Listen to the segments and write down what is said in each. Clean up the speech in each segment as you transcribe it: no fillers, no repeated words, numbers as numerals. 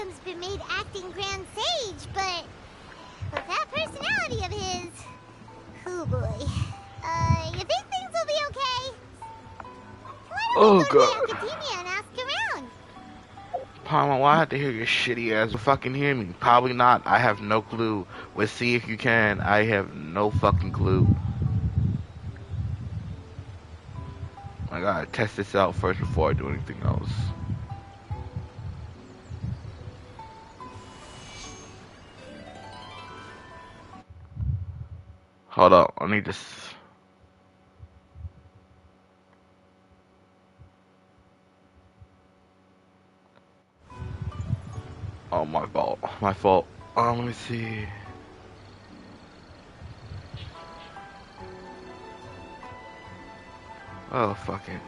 Alhaitham's been made acting Grand Sage, but with that personality of his, oh boy. You think things will be okay? Why don't we go to the academia and ask around? Palma, why I have to hear your shitty ass fucking hear me? Probably not. I have no clue. Let's see if you can. I have no fucking clue. I gotta test this out first before I do anything else. Hold up, I need this. Oh, my fault. My fault. Let me see. Oh, fuck it.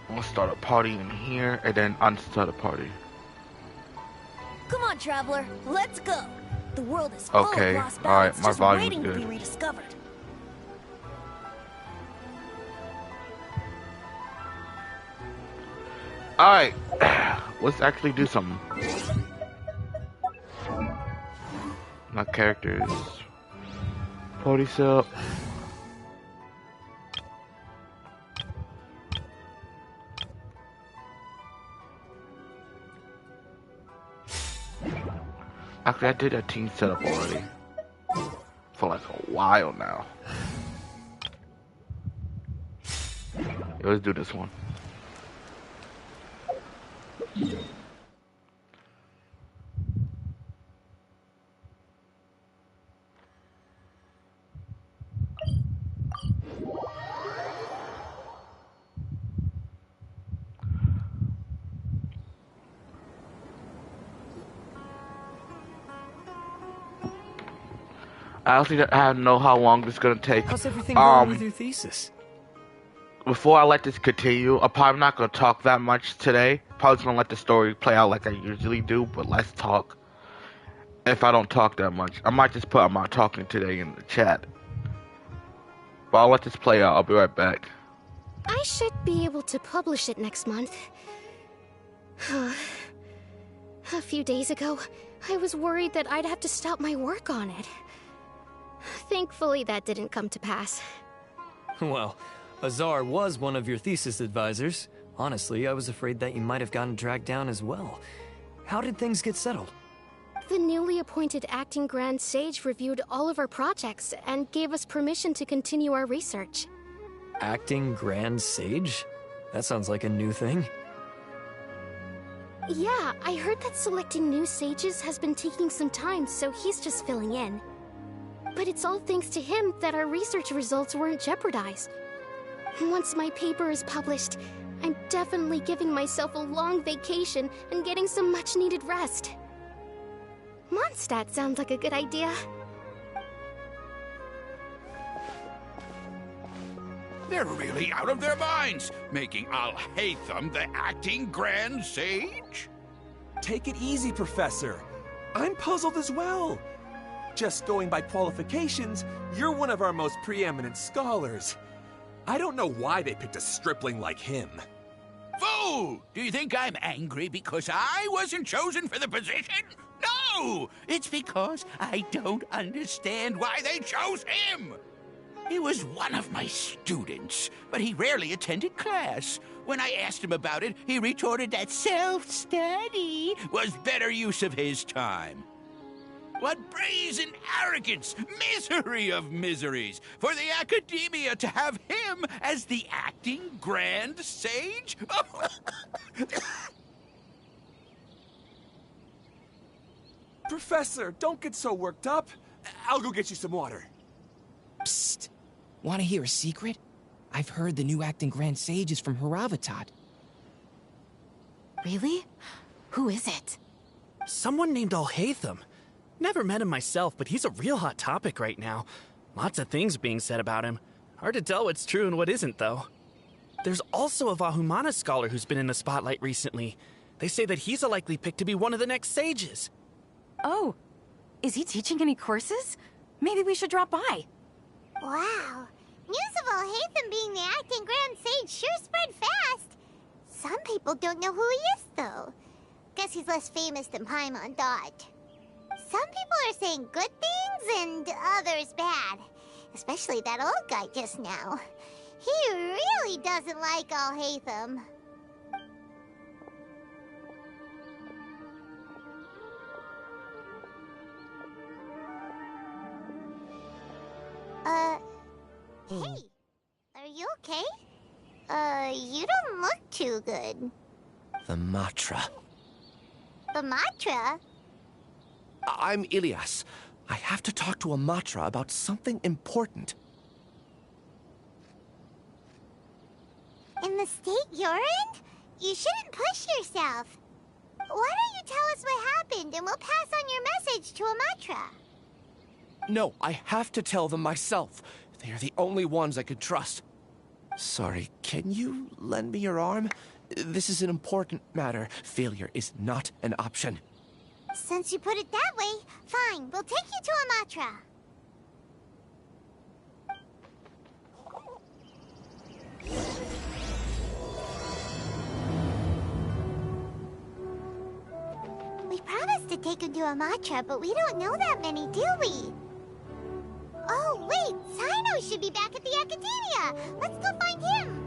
I'm gonna start a party in here and then unstart a party. Come on, traveler, let's go. The world is full of lost ballads just waiting to be rediscovered. Alright, let's actually do something. My character is party set. Actually, I did a team setup already for like a while now. Yeah, let's do this one. I honestly don't know how long this is gonna take. How's everything going with your thesis? Before I let this continue, I'm probably not gonna talk that much today. Probably just gonna let the story play out like I usually do, but let's talk. If I don't talk that much, I might just put I'm not talking today in the chat. But I'll let this play out. I'll be right back. I should be able to publish it next month. A few days ago, I was worried that I'd have to stop my work on it. Thankfully, that didn't come to pass. Well, Azar was one of your thesis advisors. Honestly, I was afraid that you might have gotten dragged down as well. How did things get settled? The newly appointed acting Grand Sage reviewed all of our projects and gave us permission to continue our research. Acting Grand Sage? That sounds like a new thing. Yeah, I heard that selecting new sages has been taking some time, so he's just filling in. But it's all thanks to him that our research results weren't jeopardized. Once my paper is published, I'm definitely giving myself a long vacation and getting some much-needed rest. Mondstadt sounds like a good idea. They're really out of their minds, making Alhaitham the acting Grand Sage? Take it easy, Professor. I'm puzzled as well. Just going by qualifications, you're one of our most preeminent scholars. I don't know why they picked a stripling like him. Fool! Do you think I'm angry because I wasn't chosen for the position? No! It's because I don't understand why they chose him! He was one of my students, but he rarely attended class. When I asked him about it, he retorted that self-study was better use of his time. What brazen arrogance, misery of miseries, for the academia to have him as the acting Grand Sage? Professor, don't get so worked up. I'll go get you some water. Psst. Want to hear a secret? I've heard the new acting Grand Sage is from Haravatat. Really? Who is it? Someone named Alhaitham. Never met him myself, but he's a real hot topic right now. Lots of things being said about him. Hard to tell what's true and what isn't, though. There's also a Vahumana scholar who's been in the spotlight recently. They say that he's a likely pick to be one of the next sages. Oh, is he teaching any courses? Maybe we should drop by. Wow. News of alhaitham being the acting Grand Sage sure spread fast. Some people don't know who he is, though. Guess he's less famous than Paimon thought. Some people are saying good things and others bad. Especially that old guy just now. He really doesn't like alhaitham. Hey, are you okay? You don't look too good. The Matra. The Matra? I'm Ilias. I have to talk to a Matra about something important. In the state you're in? You shouldn't push yourself. Why don't you tell us what happened and we'll pass on your message to a Matra? No, I have to tell them myself. They are the only ones I could trust. Sorry, can you lend me your arm? This is an important matter. Failure is not an option. Since you put it that way, fine. We'll take you to a Matra. We promised to take him to a Matra, but we don't know that many, do we? Oh, wait! Sino should be back at the Academia! Let's go find him!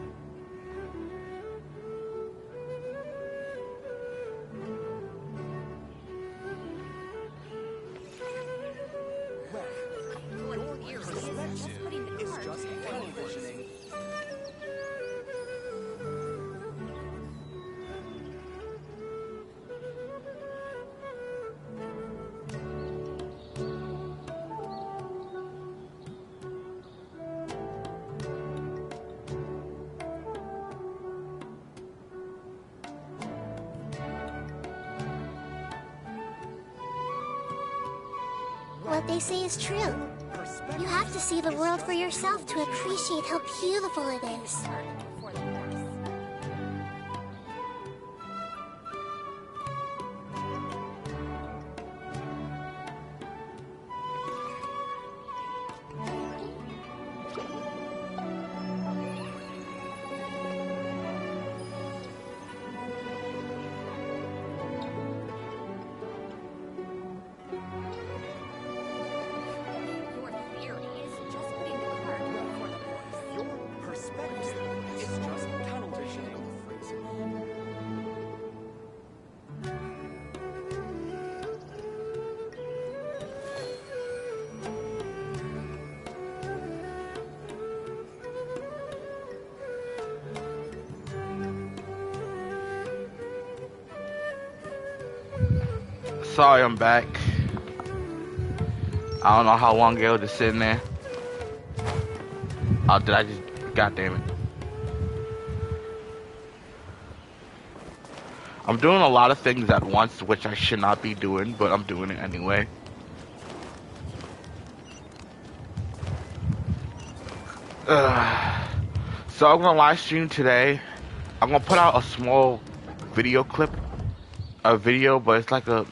What they say is true. You have to see the world for yourself to appreciate how beautiful it is. Sorry, I'm back. I don't know how long ago just sitting there. Oh, did I just... God damn it. I'm doing a lot of things at once, which I should not be doing, but I'm doing it anyway. So I'm gonna live stream today. I'm gonna put out a small video clip. A video, but it's like a,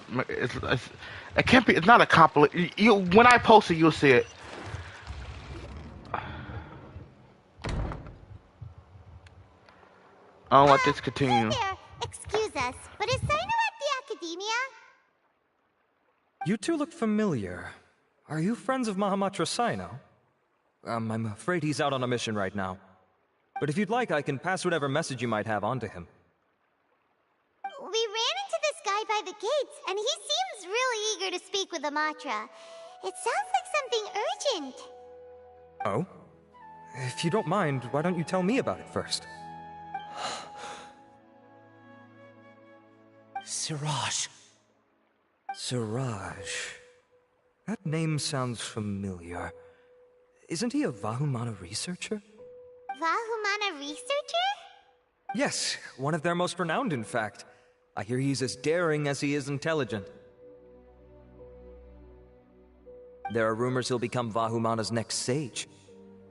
it can't be, it's not a compilation. When I post it, you'll see it. I'll let this continue. Hey there. Excuse us, but is Sino at the Academia? You two look familiar. Are you friends of Mahamatra Sino? I'm afraid he's out on a mission right now. But if you'd like, I can pass whatever message you might have on to him. We ran into this guy by the gates, and he seems really eager to speak with the Matra. It sounds like something urgent. Oh? If you don't mind, why don't you tell me about it first? Siraj. Siraj. That name sounds familiar. Isn't he a Vahumana researcher? Vahumana researcher? Yes, one of their most renowned, in fact. I hear he's as daring as he is intelligent. There are rumors he'll become Vahumana's next sage.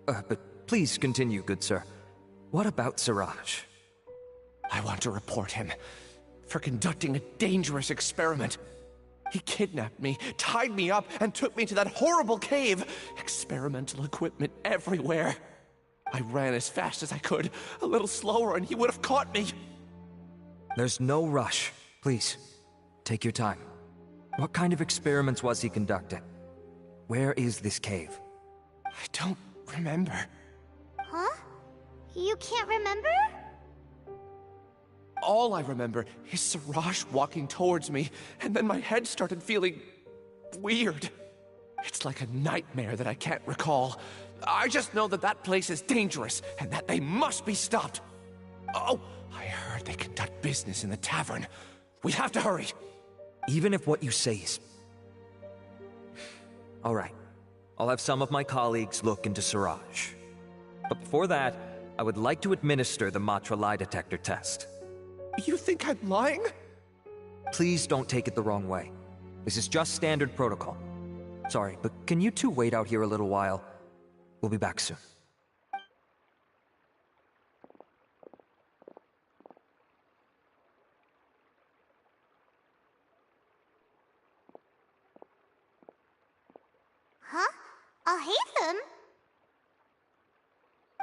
But please continue, good sir. What about Siraj? I want to report him for conducting a dangerous experiment. He kidnapped me, tied me up, and took me to that horrible cave. Experimental equipment everywhere. I ran as fast as I could, a little slower, and he would have caught me. There's no rush. Please, take your time. What kind of experiments was he conducting? Where is this cave? I don't remember. Huh? You can't remember? All I remember is Siraj walking towards me, and then my head started feeling weird. It's like a nightmare that I can't recall. I just know that that place is dangerous, and that they must be stopped. Oh, I heard they conduct business in the tavern. We have to hurry. Even if what you say is... All right. I'll have some of my colleagues look into Siraj. But before that, I would like to administer the Matra lie detector test. You think I'm lying? Please don't take it the wrong way. This is just standard protocol. Sorry, but can you two wait out here a little while? We'll be back soon. Huh? Alhaitham?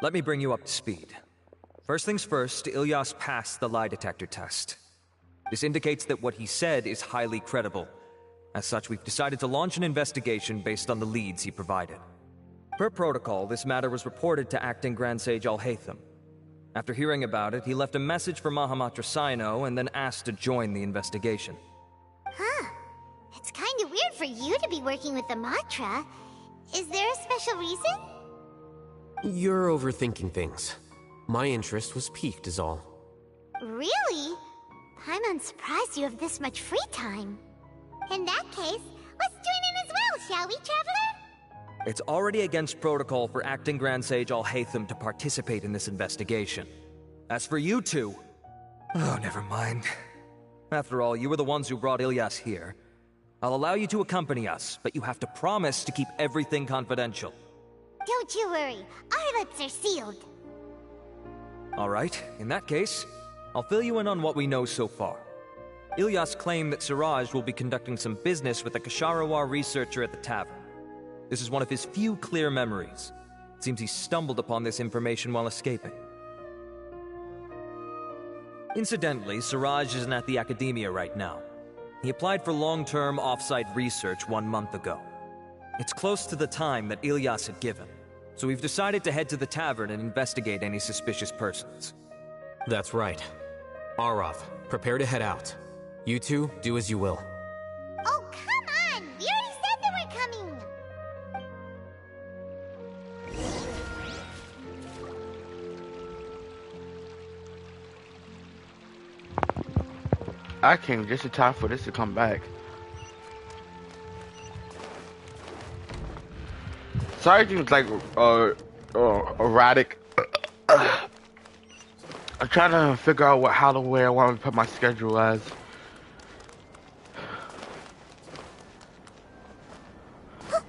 Let me bring you up to speed. First things first, Ilyas passed the lie detector test. This indicates that what he said is highly credible. As such, we've decided to launch an investigation based on the leads he provided. Per protocol, this matter was reported to Acting Grand Sage Alhaitham. After hearing about it, he left a message for Mahamatra Sino and then asked to join the investigation. Huh. It's kind of weird for you to be working with the Matra. Is there a special reason? You're overthinking things. My interest was piqued is all. Really? I'm unsurprised you have this much free time. In that case, let's join in as well, shall we, Traveler? It's already against protocol for Acting Grand Sage Alhaitham to participate in this investigation. As for you two... Oh, never mind. After all, you were the ones who brought Ilyas here. I'll allow you to accompany us, but you have to promise to keep everything confidential. Don't you worry. Our lips are sealed. All right, in that case, I'll fill you in on what we know so far. Ilyas claimed that Siraj will be conducting some business with a Kasharawar researcher at the tavern. This is one of his few clear memories. It seems he stumbled upon this information while escaping. Incidentally, Siraj isn't at the academia right now. He applied for long-term off-site research 1 month ago. It's close to the time that Ilyas had given, so we've decided to head to the tavern and investigate any suspicious persons. That's right. Arav, prepare to head out. You two, do as you will. Oh, come on! We already said that we're coming! I came just in time for this to come back. Sorry, seems like erratic. I'm trying to figure out where I want to put my schedule as.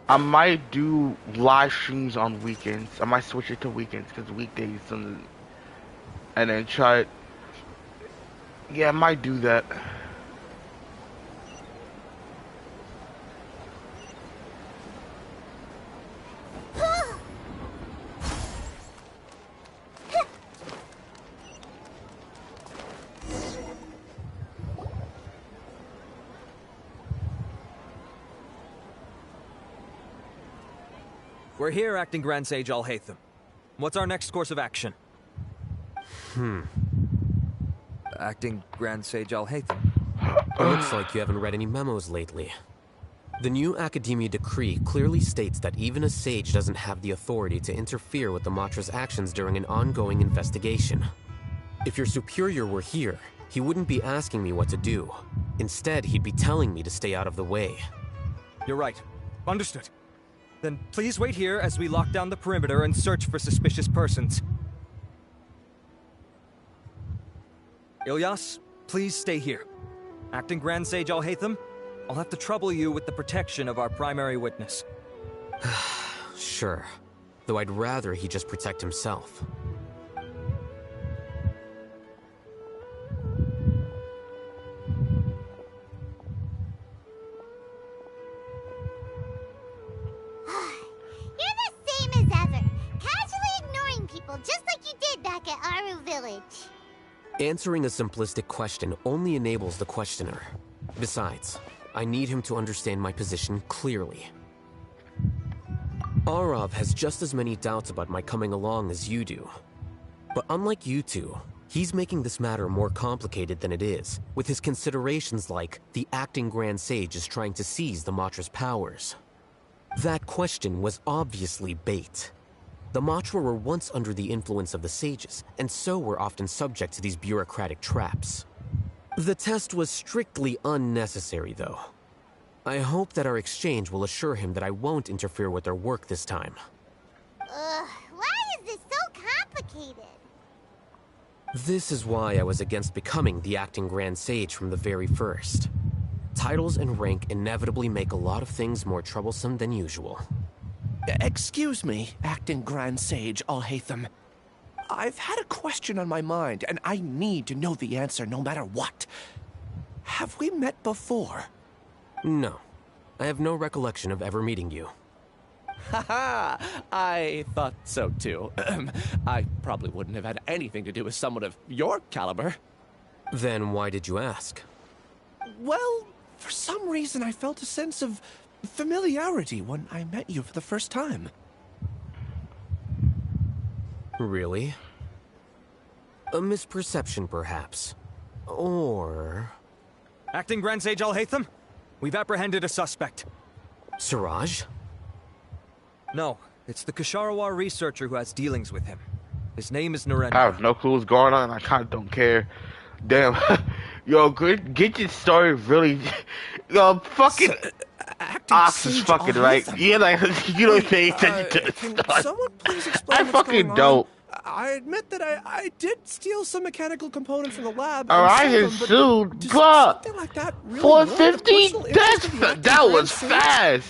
I might do live streams on weekends. I might switch it to weekends because weekdays and then try it. Yeah, I might do that. We're here, Acting Grand Sage Alhaitham. What's our next course of action? Acting Grand Sage Alhaitham. Looks like you haven't read any memos lately. The new Academia decree clearly states that even a sage doesn't have the authority to interfere with the Matra's actions during an ongoing investigation. If your superior were here, he wouldn't be asking me what to do. Instead, he'd be telling me to stay out of the way. You're right. Understood. Then please wait here as we lock down the perimeter and search for suspicious persons. Ilyas, please stay here. Acting Grand Sage Alhaitham, I'll have to trouble you with the protection of our primary witness. Sure. Though I'd rather he just protect himself. new village? Answering a simplistic question only enables the questioner. Besides, I need him to understand my position clearly. Arav has just as many doubts about my coming along as you do. But unlike you two, he's making this matter more complicated than it is, with his considerations like the acting Grand Sage is trying to seize the Matra's powers. That question was obviously bait. The Matra were once under the influence of the sages, and so were often subject to these bureaucratic traps. The test was strictly unnecessary, though. I hope that our exchange will assure him that I won't interfere with their work this time. Why is this so complicated? This is why I was against becoming the acting Grand Sage from the very first. Titles and rank inevitably make a lot of things more troublesome than usual. Excuse me, acting Grand Sage alhaitham. I've had a question on my mind, and I need to know the answer no matter what. Have we met before? No. I have no recollection of ever meeting you. Haha, I thought so too. I probably wouldn't have had anything to do with someone of your caliber. Then why did you ask? Well, for some reason I felt a sense of familiarity when I met you for the first time. Really? A misperception, perhaps. Or... Acting Grand Sage alhaitham, we've apprehended a suspect. Siraj? No, it's the Ksharawar researcher who has dealings with him. His name is Narendra. I have no clue what's going on, and I kind of don't care. Damn. Yo, get your story really... Yo, fucking... Ox is fucking right. Yeah, like, you don't pay attention to the story. Someone please explain I fucking don't. I admit that I did steal some mechanical components from the lab. Alright, his suit, but like that really 450? That was fast.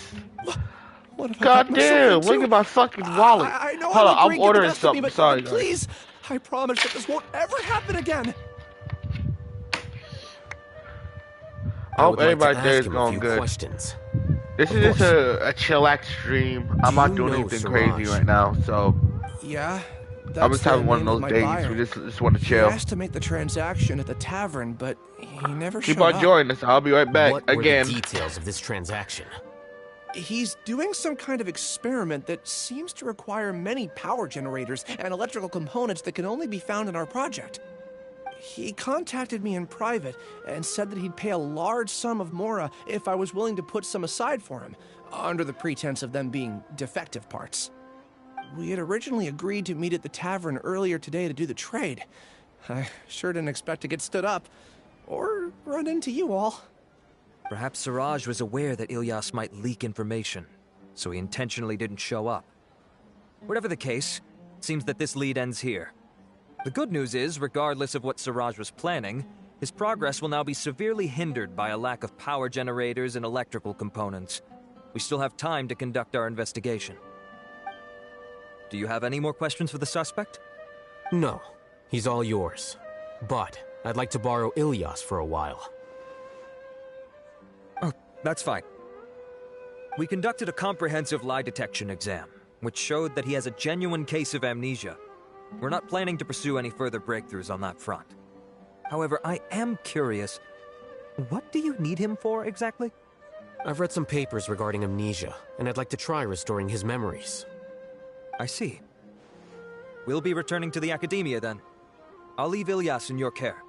God damn, look at my fucking wallet. I know Hold on, I'm agreeing ordering to the best of me, something. but Sorry, guys. please, I promise that this won't ever happen again. I hope everybody's day is going good. Questions. This is just a chillax stream. I'm not doing anything crazy right now, so... Yeah, I'm just having one of those days. We just want to chill. He asked to make the transaction at the tavern, but he never showed Keep on up. joining us. I'll be right back What were again. the details of this transaction? He's doing some kind of experiment that seems to require many power generators and electrical components that can only be found in our project. He contacted me in private and said that he'd pay a large sum of Mora if I was willing to put some aside for him, under the pretense of them being defective parts. We had originally agreed to meet at the tavern earlier today to do the trade. I sure didn't expect to get stood up, or run into you all. Perhaps Siraj was aware that Ilyas might leak information, so he intentionally didn't show up. Whatever the case, it seems that this lead ends here. The good news is, regardless of what Siraj was planning, his progress will now be severely hindered by a lack of power generators and electrical components. We still have time to conduct our investigation. Do you have any more questions for the suspect? No, he's all yours. But I'd like to borrow Ilyas for a while. Oh, that's fine. We conducted a comprehensive lie detection exam, which showed that he has a genuine case of amnesia. We're not planning to pursue any further breakthroughs on that front. However, I am curious, what do you need him for exactly? I've read some papers regarding amnesia, and I'd like to try restoring his memories. I see. We'll be returning to the Academia then. I'll leave Ilyas in your care.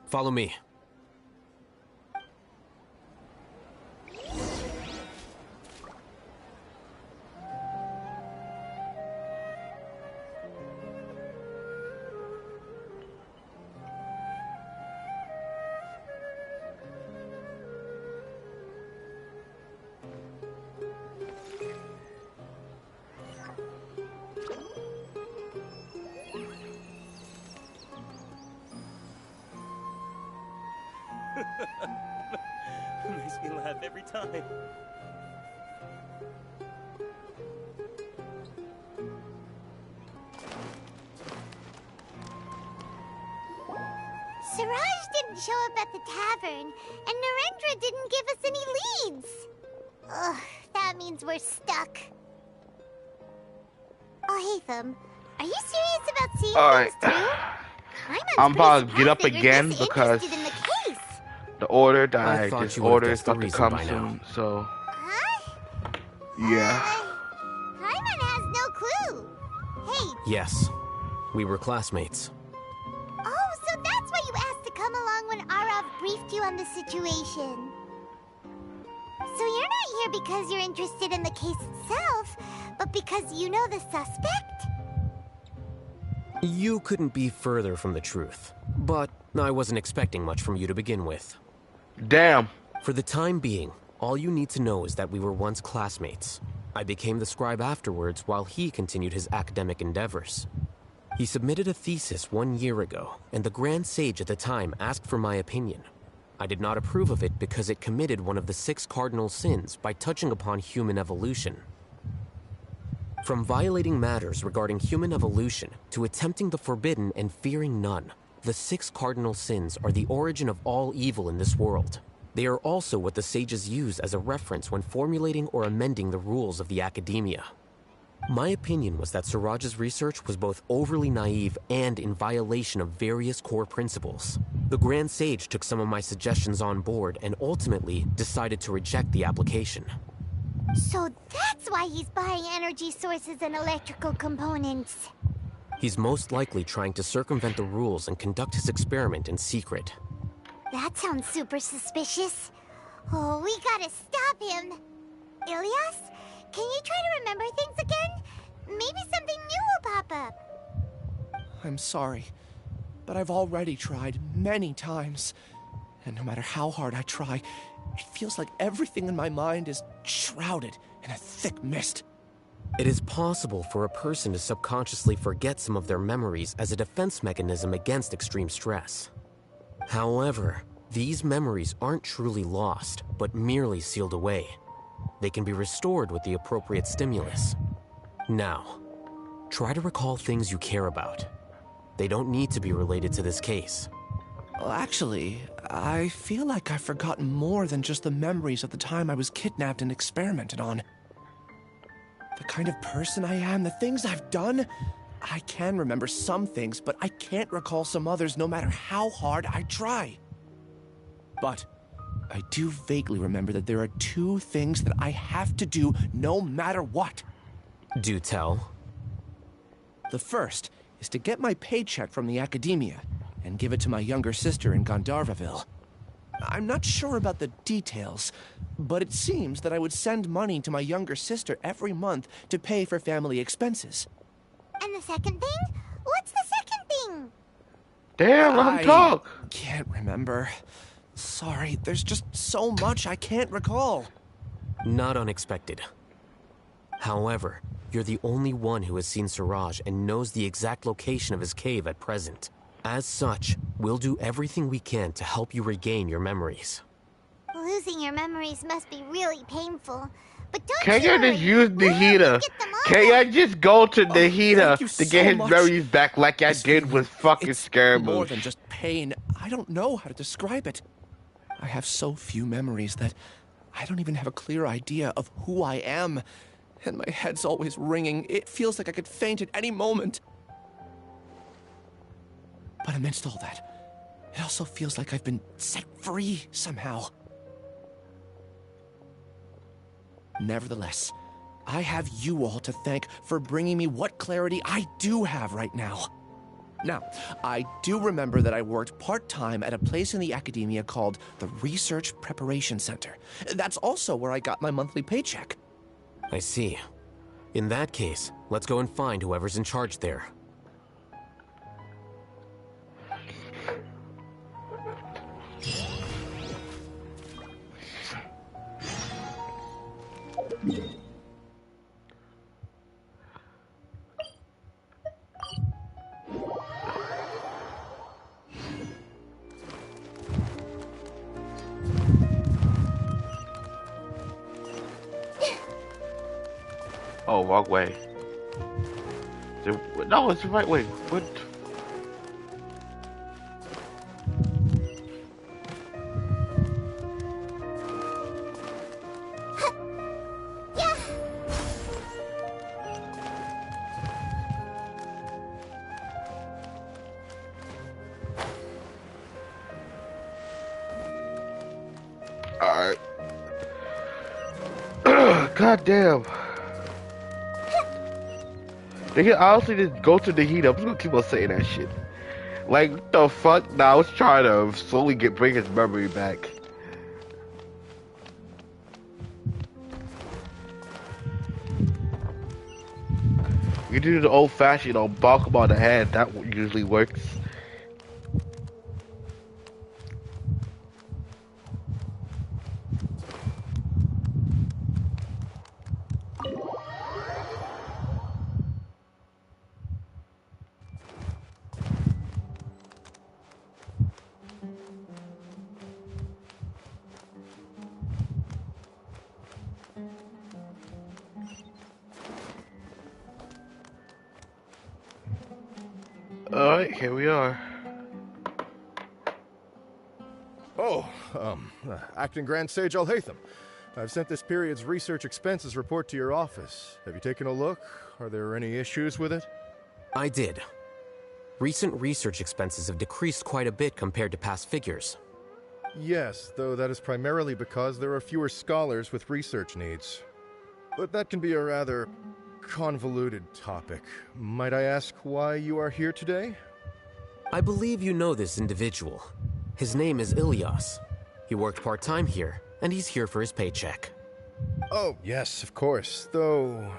Follow me. Makes me laugh every time. Siraj didn't show up at the tavern, and Narendra didn't give us any leads. Ugh, that means we're stuck. Alhaitham, are you serious about seeing Alright. things through? I'm about to get up that you're again this because interested in the case. the order that I I thought just you would've ordered is guessed the about to reason come by now. soon, so Huh? yeah. Paimon has no clue. Hey. Yes, we were classmates. Oh, so that's why you asked to come along when Arav briefed you on the situation. So you're not here because you're interested in the case itself, but because you know the suspect? You couldn't be further from the truth, but I wasn't expecting much from you to begin with. Damn. For the time being, all you need to know is that we were once classmates. I became the scribe afterwards while he continued his academic endeavors. He submitted a thesis 1 year ago, and the Grand Sage at the time asked for my opinion. I did not approve of it because it committed one of the 6 cardinal sins by touching upon human evolution. From violating matters regarding human evolution to attempting the forbidden and fearing none, the 6 cardinal sins are the origin of all evil in this world. They are also what the sages use as a reference when formulating or amending the rules of the academia. My opinion was that Suraj's research was both overly naive and in violation of various core principles. The Grand Sage took some of my suggestions on board and ultimately decided to reject the application. So that's why he's buying energy sources and electrical components. He's most likely trying to circumvent the rules and conduct his experiment in secret. That sounds super suspicious. Oh, we gotta stop him. Ilyas, can you try to remember things again? Maybe something new will pop up. I'm sorry, but I've already tried many times. And no matter how hard I try, it feels like everything in my mind is shrouded in a thick mist. It is possible for a person to subconsciously forget some of their memories as a defense mechanism against extreme stress. However, these memories aren't truly lost, but merely sealed away. They can be restored with the appropriate stimulus. Now, try to recall things you care about. They don't need to be related to this case. Well, actually, I feel like I've forgotten more than just the memories of the time I was kidnapped and experimented on. The kind of person I am, the things I've done, I can remember some things, but I can't recall some others no matter how hard I try. But I do vaguely remember that there are 2 things that I have to do no matter what. Do tell. The first is to get my paycheck from the academia and give it to my younger sister in Gandharvaville. I'm not sure about the details, but it seems that I would send money to my younger sister every month to pay for family expenses. And the second thing? What's the second thing? Damn, let him talk. I can't remember. Sorry, there's just so much I can't recall. Not unexpected. However, you're the only one who has seen Suraj and knows the exact location of his cave at present. As such, we'll do everything we can to help you regain your memories. Losing your memories must be really painful. But don't Can't you you worry. just use the heater? Can't you just go to the heater to get his memories back like I did with fucking Scaramouche? More than just pain. I don't know how to describe it. I have so few memories that I don't even have a clear idea of who I am. And my head's always ringing. It feels like I could faint at any moment. But amidst all that, it also feels like I've been set free somehow. Nevertheless, I have you all to thank for bringing me what clarity I do have right now. Now, I do remember that I worked part-time at a place in the academia called the Research Preparation Center. That's also where I got my monthly paycheck. I see. In that case, let's go and find whoever's in charge there. Oh, wrong way. No, it's the right way. What? Alright. God damn. They can honestly just go to the heat up. I'm just gonna keep on saying that shit. Like, what the fuck? Now I was trying to slowly bring his memory back. You do the old fashioned, bonk him on the head. That usually works. Alright, here we are. Oh, Acting Grand Sage Alhaitham. I've sent this period's research expenses report to your office. Have you taken a look? Are there any issues with it? I did. Recent research expenses have decreased quite a bit compared to past figures. Yes, though that is primarily because there are fewer scholars with research needs. But that can be a rather convoluted topic. Might I ask why you are here today? I believe you know this individual. His name is Ilyas. He worked part-time here, and he's here for his paycheck. Oh, yes, of course. Though,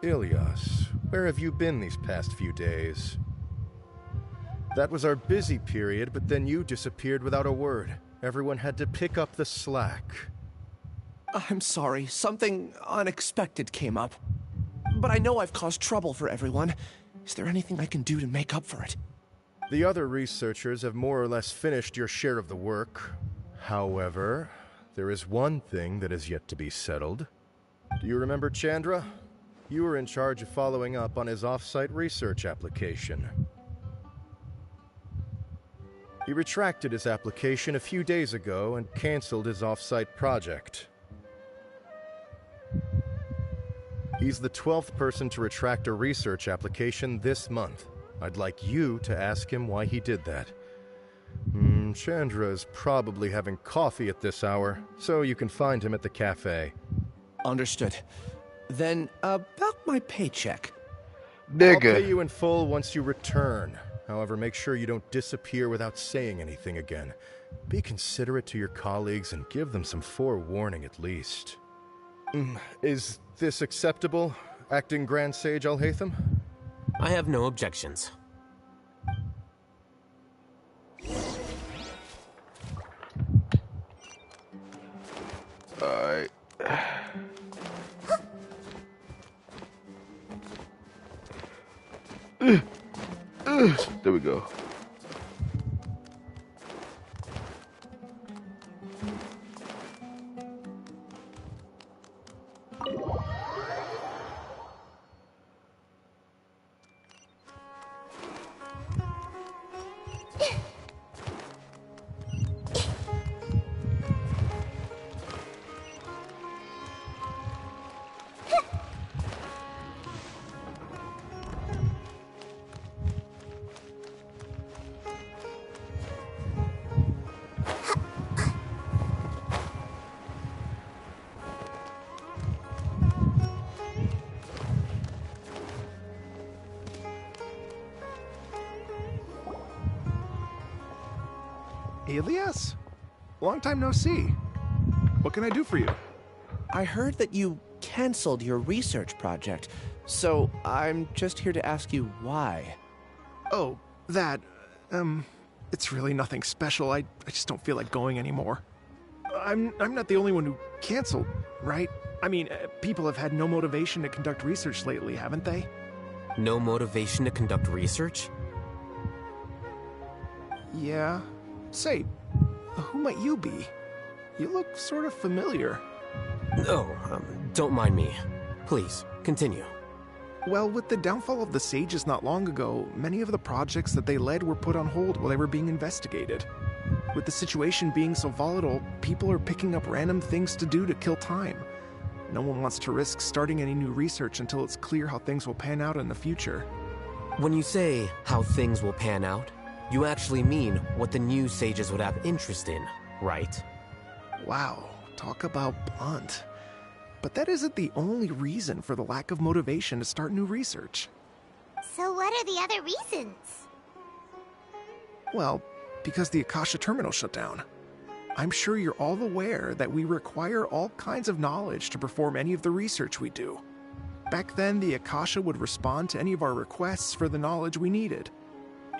Ilyas, where have you been these past few days? That was our busy period, but then you disappeared without a word. Everyone had to pick up the slack. I'm sorry, something unexpected came up. But I know I've caused trouble for everyone. Is there anything I can do to make up for it? The other researchers have more or less finished your share of the work. However, there is one thing that is yet to be settled. Do you remember Chandra? You were in charge of following up on his off-site research application. He retracted his application a few days ago and canceled his off-site project. He's the 12th person to retract a research application this month. I'd like you to ask him why he did that. Chandra is probably having coffee at this hour, so you can find him at the cafe. Understood. Then, about my paycheck. I'll pay you in full once you return. However, make sure you don't disappear without saying anything again. Be considerate to your colleagues and give them some forewarning at least. Is this acceptable, Acting Grand Sage Alhaitham? I have no objections. Alright. There we go. Ilyas? Long time no see. What can I do for you? I heard that you canceled your research project, so I'm just here to ask you why. Oh, that, it's really nothing special. I just don't feel like going anymore. I'm not the only one who canceled, right? I mean, people have had no motivation to conduct research lately, haven't they? No motivation to conduct research? Yeah. Say, who might you be? You look sort of familiar. Oh, don't mind me. Please, continue. Well, with the downfall of the Sages not long ago, many of the projects that they led were put on hold while they were being investigated. With the situation being so volatile, people are picking up random things to do to kill time. No one wants to risk starting any new research until it's clear how things will pan out in the future. When you say how things will pan out, you actually mean what the new Sages would have interest in, right? Wow, Talk about blunt. But that isn't the only reason for the lack of motivation to start new research. So what are the other reasons? Well, because the Akasha terminal shut down. I'm sure you're all aware that we require all kinds of knowledge to perform any of the research we do. Back then, the Akasha would respond to any of our requests for the knowledge we needed.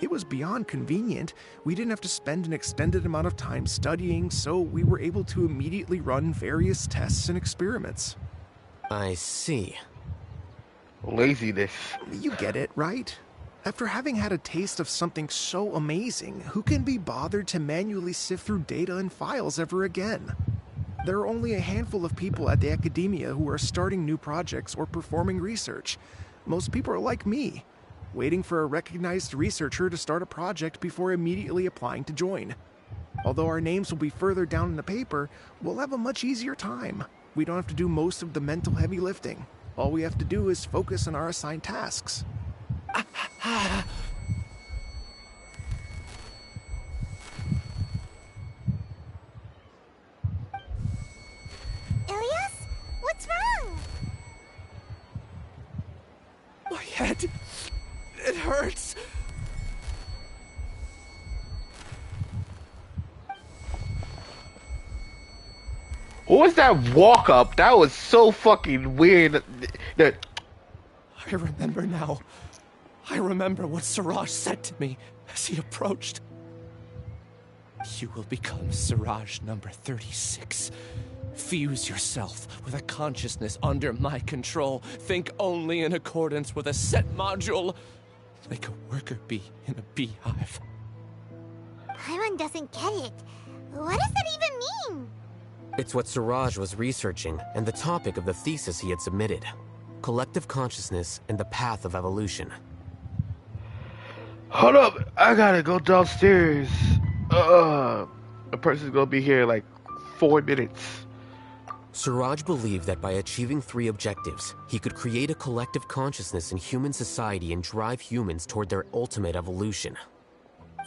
It was beyond convenient. We didn't have to spend an extended amount of time studying, so we were able to immediately run various tests and experiments. I see. Laziness. You get it, right? After having had a taste of something so amazing, who can be bothered to manually sift through data and files ever again? There are only a handful of people at the academia who are starting new projects or performing research. Most people are like me, waiting for a recognized researcher to start a project before immediately applying to join. Although our names will be further down in the paper, we'll have a much easier time. We don't have to do most of the mental heavy lifting. All we have to do is focus on our assigned tasks. Ilias? What's wrong? My head... it hurts. What was that walk up? That was so fucking weird. I remember now. I remember what Siraj said to me as he approached. You will become Siraj number 36. Fuse yourself with a consciousness under my control. Think only in accordance with a set module. Like a worker bee in a beehive. Paimon doesn't get it. What does that even mean? It's what Siraj was researching, and the topic of the thesis he had submitted. Collective consciousness and the path of evolution. Hold up, I gotta go downstairs. A person's gonna be here in like 4 minutes. Siraj believed that by achieving 3 objectives, he could create a collective consciousness in human society and drive humans toward their ultimate evolution.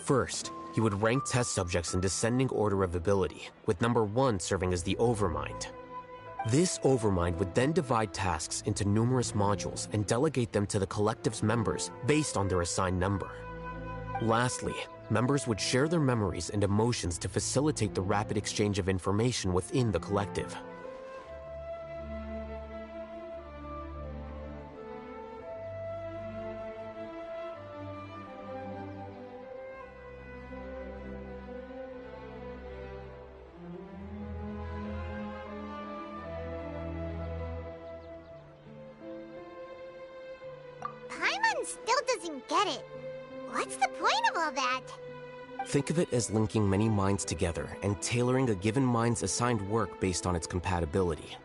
First, he would rank test subjects in descending order of ability, with number 1 serving as the Overmind. This Overmind would then divide tasks into numerous modules and delegate them to the collective's members based on their assigned number. Lastly, members would share their memories and emotions to facilitate the rapid exchange of information within the collective. Paimon still doesn't get it. What's the point of all that? Think of it as linking many minds together and tailoring a given mind's assigned work based on its compatibility.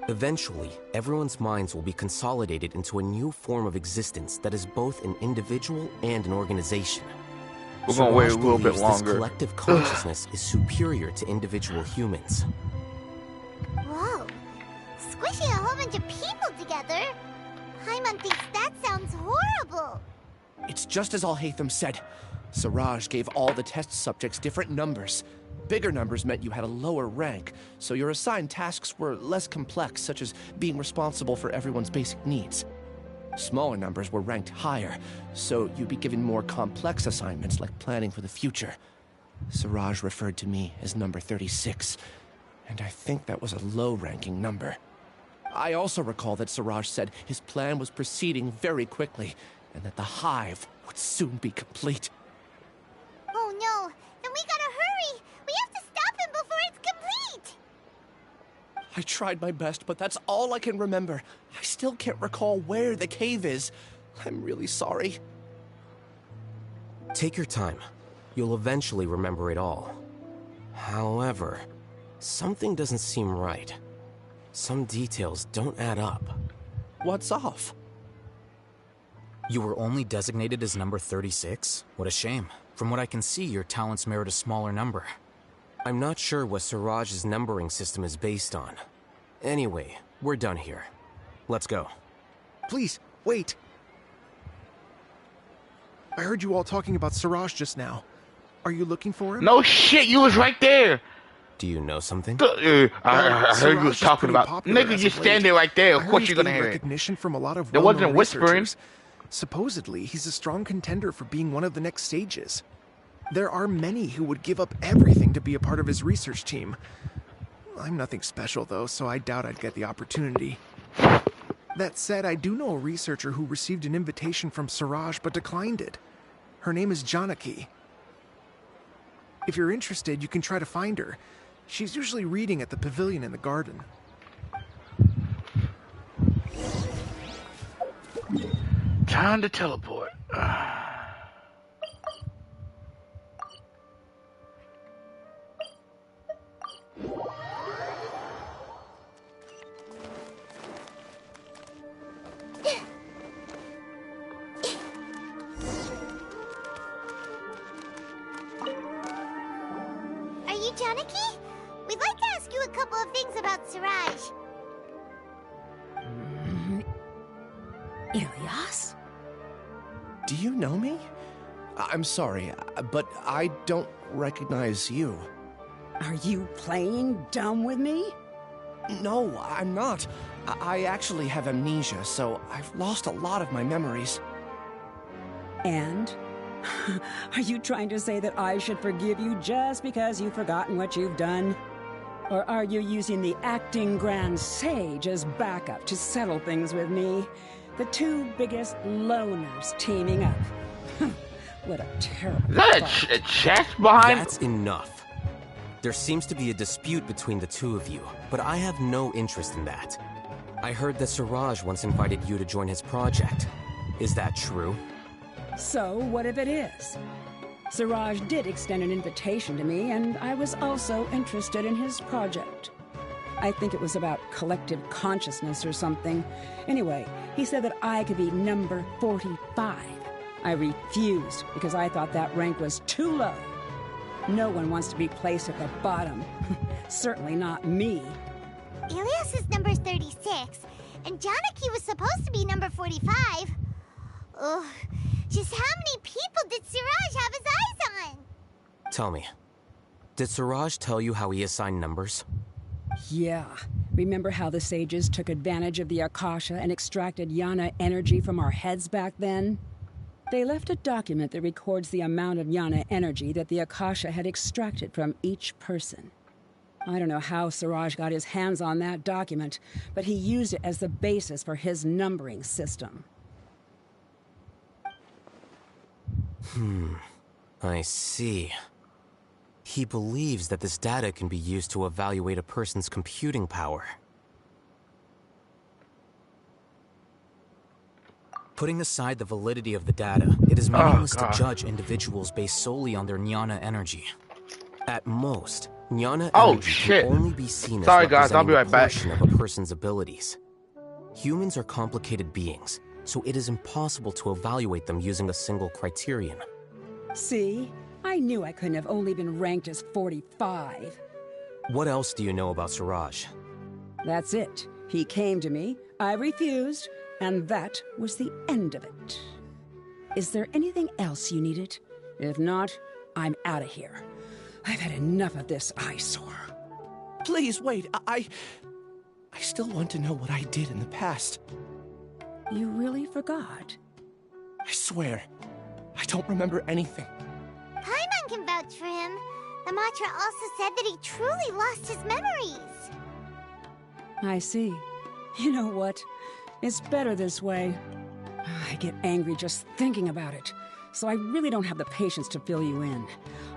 Eventually, everyone's minds will be consolidated into a new form of existence that is both an individual and an organization. We're gonna wait a little bit This longer. collective consciousness is superior to individual humans. Whoa. Squishing a whole bunch of people together? Paimon thinks that sounds horrible. It's just as alhaitham said. Siraj gave all the test subjects different numbers. Bigger numbers meant you had a lower rank, so your assigned tasks were less complex, such as being responsible for everyone's basic needs. Smaller numbers were ranked higher, so you'd be given more complex assignments like planning for the future. Siraj referred to me as number 36, and I think that was a low-ranking number. I also recall that Siraj said his plan was proceeding very quickly, and that the hive would soon be complete. Oh no, then we gotta hurry! We have to stop him before it's complete! I tried my best, but that's all I can remember. I still can't recall where the cave is. I'm really sorry. Take your time. You'll eventually remember it all. However, something doesn't seem right. Some details don't add up. What's off? You were only designated as number 36? What a shame. From what I can see, your talents merit a smaller number. I'm not sure what Siraj's numbering system is based on. Anyway, we're done here. Let's go. Please, wait. I heard you all talking about Siraj just now. Are you looking for him? No shit, you was right there. Do you know something? I heard you was talking about. Nigga, you stand there right there. Of course you're gonna hear recognition from a lot of there wasn't whispering. Researchers. Supposedly, he's a strong contender for being one of the next sages. There are many who would give up everything to be a part of his research team. I'm nothing special, though, so I doubt I'd get the opportunity. That said, I do know a researcher who received an invitation from Suraj but declined it. Her name is Janaki. If you're interested, you can try to find her. She's usually reading at the pavilion in the garden. Time to teleport. Are you Janaki? We'd like to ask you a couple of things about Suraj. Ilyas? Do you know me? I'm sorry, but I don't recognize you. Are you playing dumb with me? No, I'm not. I actually have amnesia, so I've lost a lot of my memories. And? Are you trying to say that I should forgive you just because you've forgotten what you've done? Or are you using the acting Grand Sage as backup to settle things with me? The two biggest loners teaming up. What a terrible... Is that a chest behind? That's enough. There seems to be a dispute between the two of you, but I have no interest in that. I heard that Suraj once invited you to join his project. Is that true? So, what if it is? Suraj did extend an invitation to me, and I was also interested in his project. I think it was about collective consciousness or something. Anyway, he said that I could be number 45. I refused because I thought that rank was too low. No one wants to be placed at the bottom. Certainly not me. Ilyas is number 36, and Janaki was supposed to be number 45. Ugh. Just how many people did Suraj have his eyes on? Tell me, did Suraj tell you how he assigned numbers? Yeah. Remember how the sages took advantage of the Akasha and extracted Yana energy from our heads back then? They left a document that records the amount of Yana energy that the Akasha had extracted from each person. I don't know how Suraj got his hands on that document, but he used it as the basis for his numbering system. I see. He believes that this data can be used to evaluate a person's computing power. Putting aside the validity of the data, it is meaningless to judge individuals based solely on their Jnana energy. At most, Jnana energy can only be seen as representing a portion of a person's abilities. Humans are complicated beings, so it is impossible to evaluate them using a single criterion. See? I knew I couldn't have only been ranked as 45. What else do you know about Suraj? That's it. He came to me, I refused, and that was the end of it. Is there anything else you needed? If not, I'm out of here. I've had enough of this eyesore. Please, wait. I still want to know what I did in the past. You really forgot? I swear, I don't remember anything. Paimon can vouch for him. The mantra also said that he truly lost his memories. I see. You know what? It's better this way. I get angry just thinking about it, so I really don't have the patience to fill you in.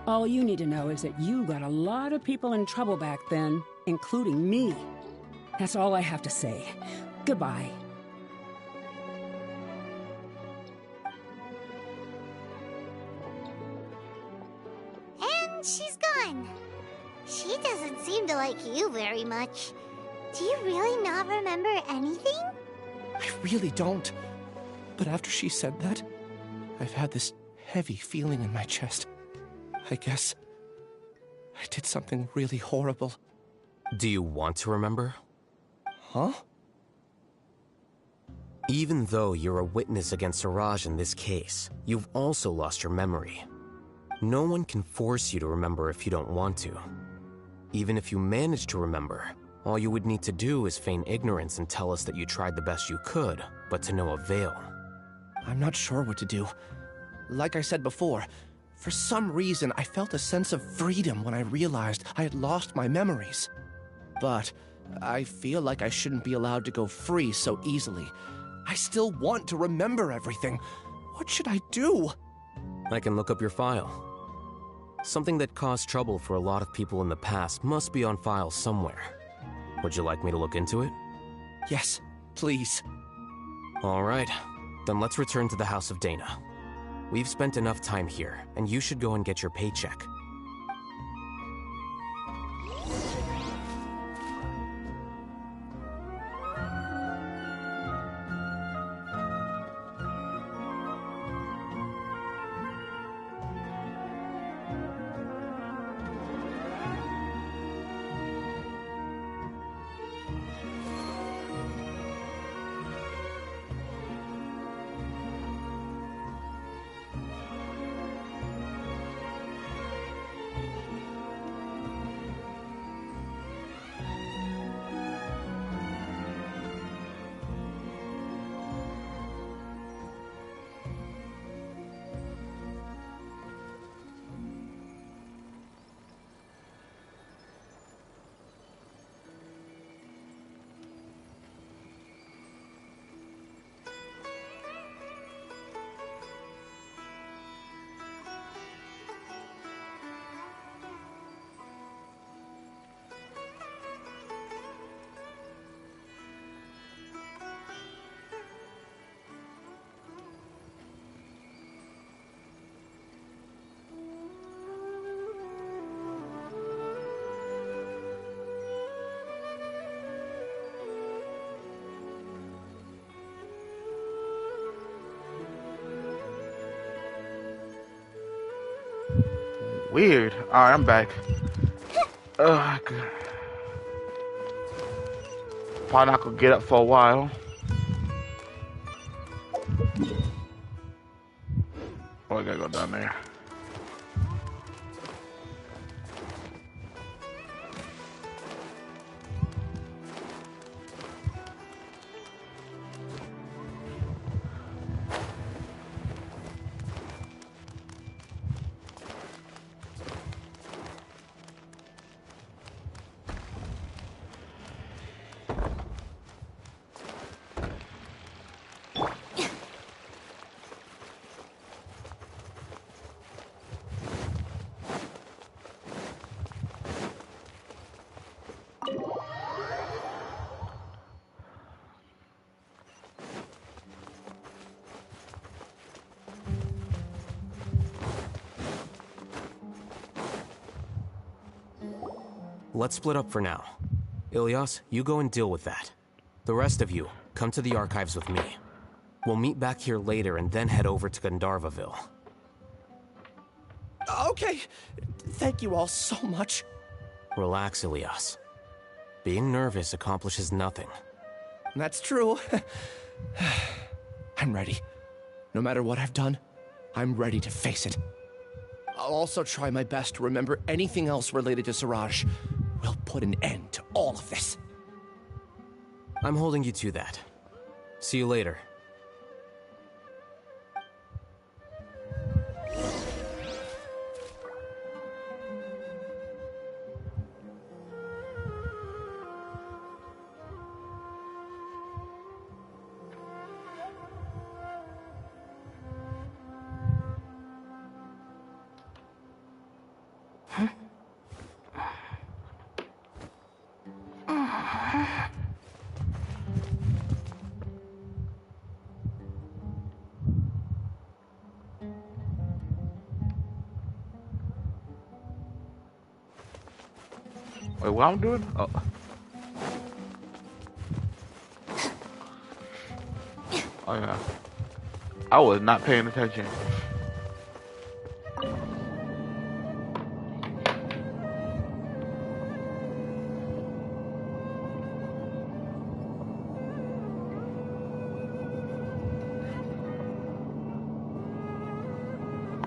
All you need to know is that you got a lot of people in trouble back then, including me. That's all I have to say. Goodbye. And she's gone. She doesn't seem to like you very much. Do you really not remember anything? I really don't. But after she said that, I've had this heavy feeling in my chest. I guess I did something really horrible. Do you want to remember? Huh? Even though you're a witness against Suraj in this case, you've also lost your memory. No one can force you to remember if you don't want to. Even if you manage to remember, all you would need to do is feign ignorance and tell us that you tried the best you could, but to no avail. I'm not sure what to do. Like I said before, for some reason I felt a sense of freedom when I realized I had lost my memories. But I feel like I shouldn't be allowed to go free so easily. I still want to remember everything. What should I do? I can look up your file. Something that caused trouble for a lot of people in the past must be on file somewhere. Would you like me to look into it? Yes, please. All right. Then let's return to the House of Dana. We've spent enough time here, and you should go and get your paycheck. Weird. Alright, I'm back. Probably not gonna get up for a while. Oh, I gotta go down there. Let's split up for now. Ilyas, you go and deal with that. The rest of you, come to the archives with me. We'll meet back here later and then head over to Gandharvaville. Okay. Thank you all so much. Relax, Ilyas. Being nervous accomplishes nothing. That's true. I'm ready. No matter what I've done, I'm ready to face it. I'll also try my best to remember anything else related to Siraj. We'll put an end to all of this. I'm holding you to that. See you later. Wait, what I'm doing? Oh. Oh yeah. I was not paying attention.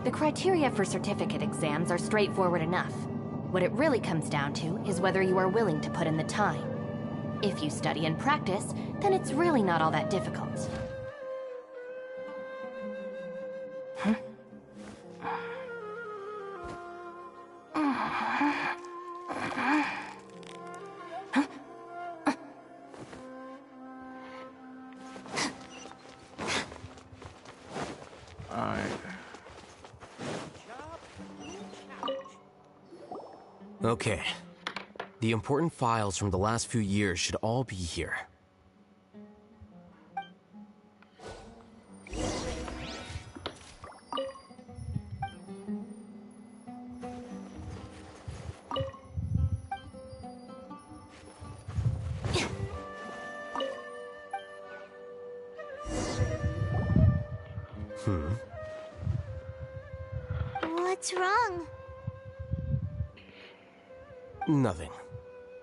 The criteria for certificate exams are straightforward enough. What it really comes down to is whether you are willing to put in the time. If you study and practice, then it's really not all that difficult. Okay. The important files from the last few years should all be here. What's wrong? Nothing.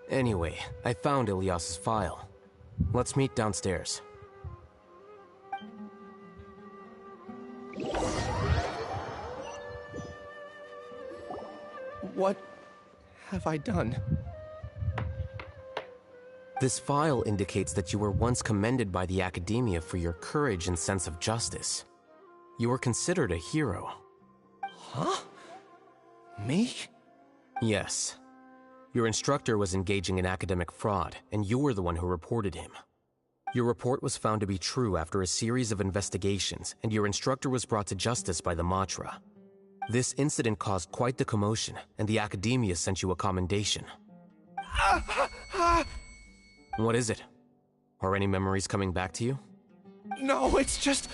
Anyway, I found Ilyas's file. Let's meet downstairs. What have I done? This file indicates that you were once commended by the Academia for your courage and sense of justice. You were considered a hero. Huh? Me? Yes. Your instructor was engaging in academic fraud, and you were the one who reported him. Your report was found to be true after a series of investigations, and your instructor was brought to justice by the Matra. This incident caused quite the commotion, and the Academia sent you a commendation. What is it? Are any memories coming back to you? No, it's just...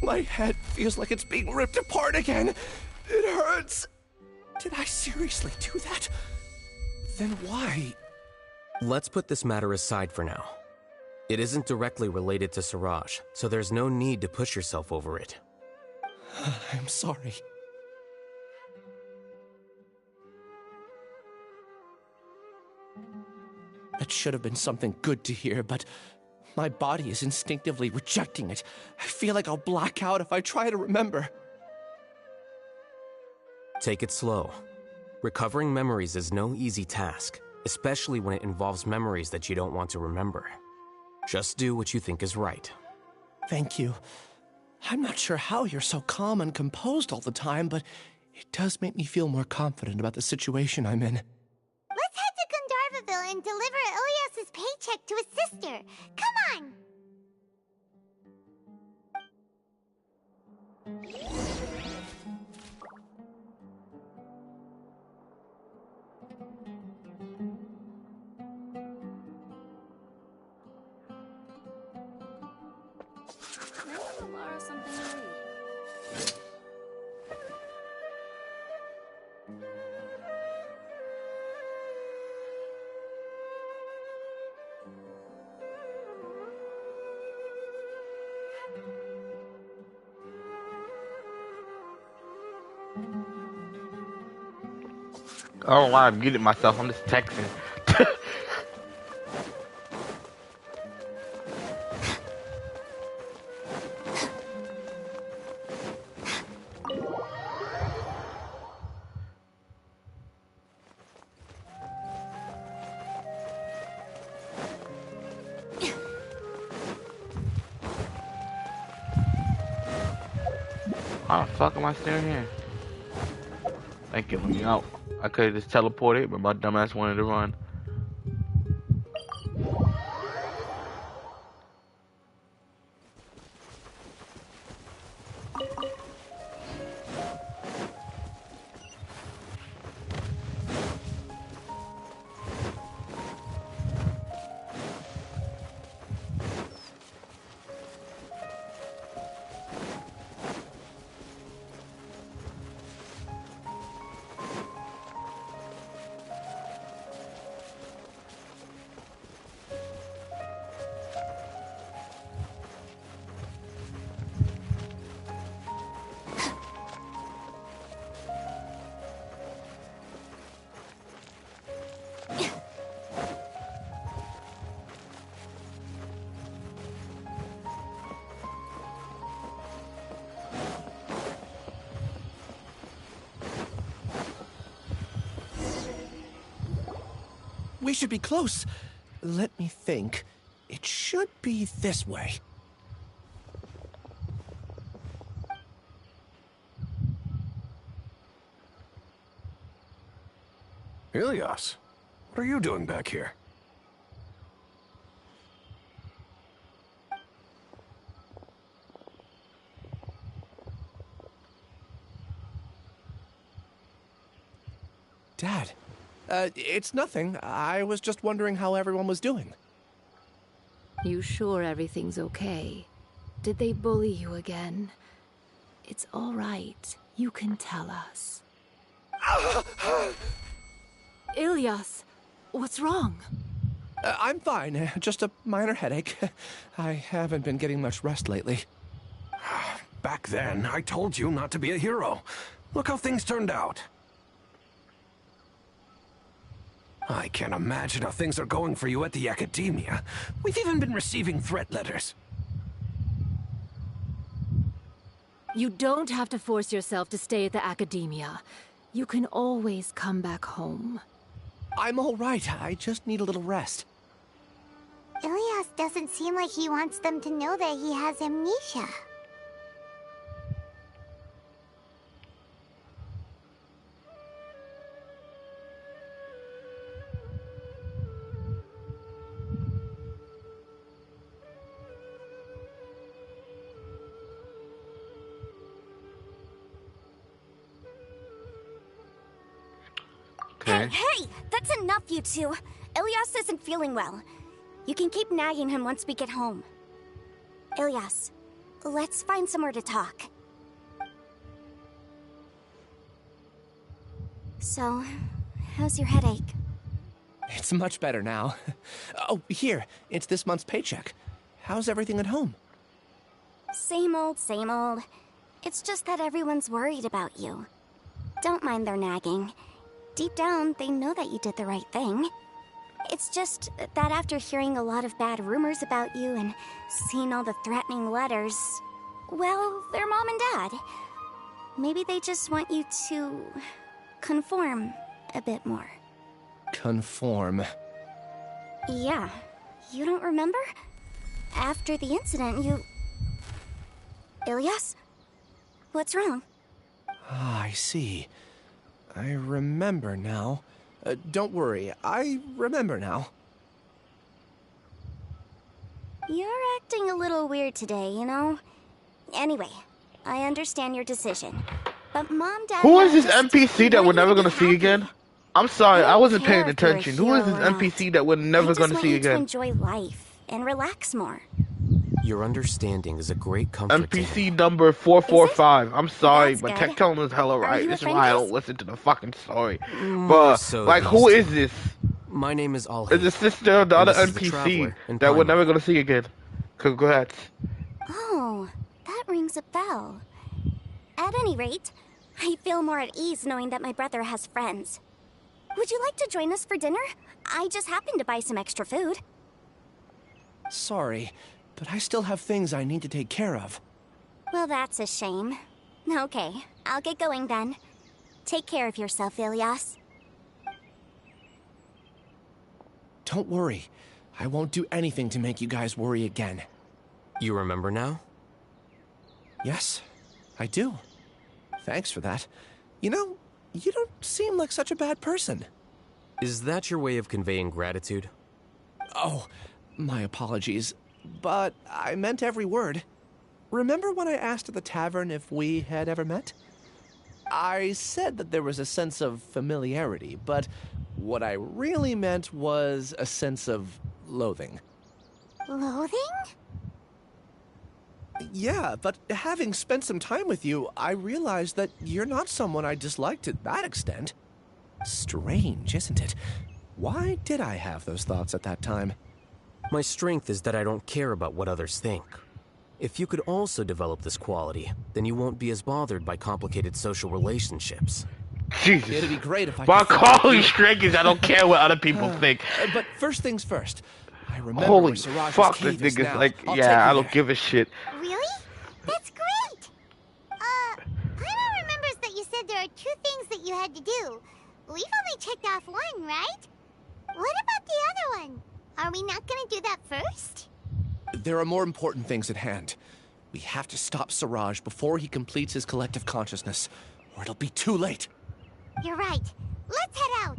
my head feels like it's being ripped apart again. It hurts. Did I seriously do that? Then why? Let's put this matter aside for now. It isn't directly related to Siraj, so there's no need to push yourself over it. I'm sorry. That should have been something good to hear, but my body is instinctively rejecting it. I feel like I'll black out if I try to remember. Take it slow. Recovering memories is no easy task, especially when it involves memories that you don't want to remember. Just do what you think is right. Thank you. I'm not sure how you're so calm and composed all the time, but it does make me feel more confident about the situation I'm in. Let's head to Gandharvaville and deliver Ilyas's paycheck to his sister. Come on! I don't know why I muted myself. I'm just texting. How the fuck am I still here? Thank you, let me out. I could have just teleported, but my dumbass wanted to run. We should be close. Let me think. It should be this way. Ilias, what are you doing back here? Dad, it's nothing. I was just wondering how everyone was doing. You sure everything's okay? Did they bully you again? It's all right. You can tell us. Ilias, what's wrong? I'm fine. Just a minor headache. I haven't been getting much rest lately. Back then, I told you not to be a hero. Look how things turned out. I can't imagine how things are going for you at the Academia. We've even been receiving threat letters. You don't have to force yourself to stay at the Academia. You can always come back home. I'm all right. I just need a little rest. Ilias doesn't seem like he wants them to know that he has amnesia. Hey, that's enough, you two. Ilias isn't feeling well. You can keep nagging him once we get home. Ilias, let's find somewhere to talk. So, how's your headache? It's much better now. Oh, here. It's this month's paycheck. How's everything at home? Same old, same old. It's just that everyone's worried about you. Don't mind their nagging. Deep down, they know that you did the right thing. It's just that after hearing a lot of bad rumors about you and seeing all the threatening letters, well, they're mom and dad. Maybe they just want you to conform a bit more. Conform. Yeah. You don't remember? After the incident, you... Ilias? What's wrong? Ah, I see. I remember now. Don't worry, I remember now. You're acting a little weird today, you know? Anyway, I understand your decision. But Mom, Dad... Who is this NPC that we're never gonna see again? I'm sorry, I wasn't paying attention. Who is this NPC that we're never gonna see again? I just want you to enjoy life and relax more. Your understanding is a great comfort. NPC number 445. I'm sorry, but good. Tech telling is hella right. This is why I don't listen to the fucking story. More so like, these who is days. this? My name is alhaitham. It's the sister of the And other this is the NPC traveler in that we're Paimon. never gonna see again. Congrats. Oh, that rings a bell. At any rate, I feel more at ease knowing that my brother has friends. Would you like to join us for dinner? I just happened to buy some extra food. Sorry, but I still have things I need to take care of. Well, that's a shame. Okay, I'll get going then. Take care of yourself, Ilias. Don't worry. I won't do anything to make you guys worry again. You remember now? Yes, I do. Thanks for that. You know, you don't seem like such a bad person. Is that your way of conveying gratitude? Oh, my apologies. But I meant every word. Remember when I asked at the tavern if we had ever met? I said that there was a sense of familiarity, but what I really meant was a sense of loathing. Loathing? Yeah, but having spent some time with you, I realized that you're not someone I dislike to that extent. Strange, isn't it? Why did I have those thoughts at that time? My strength is that I don't care about what others think. If you could also develop this quality, then you won't be as bothered by complicated social relationships. Jesus. It'd be great if I My could calling strength is I don't care what other people think. But first things first. I remember Holy where Siraj's fuck, this cave is nigga's now. like, I'll take yeah, you I don't there. give a shit. Really? That's great! Paimon remembers that you said there are 2 things that you had to do. We've only checked off 1, right? What about the other one? Are we not gonna do that first? There are more important things at hand. We have to stop Siraj before he completes his collective consciousness, or it'll be too late. You're right. Let's head out.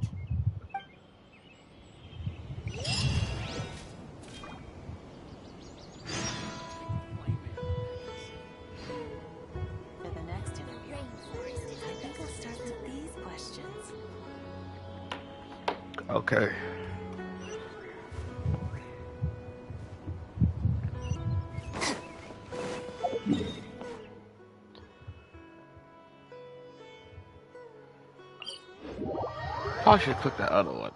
For the next interview, I think I'll start with these questions. Okay. I should click that other one.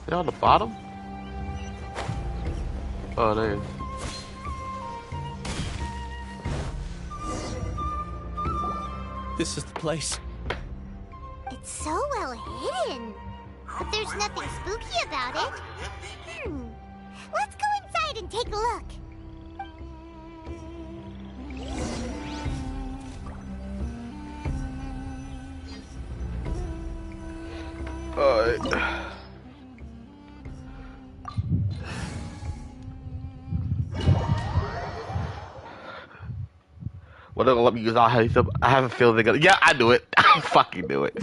They're on the bottom? Oh, there it is. This is the place. It's so well hidden. But there's nothing spooky about it. Let's go inside and take a look. Well, they're gonna let me use alhaitham. I have a feeling they're gonna. Yeah, I knew it. I fucking knew it.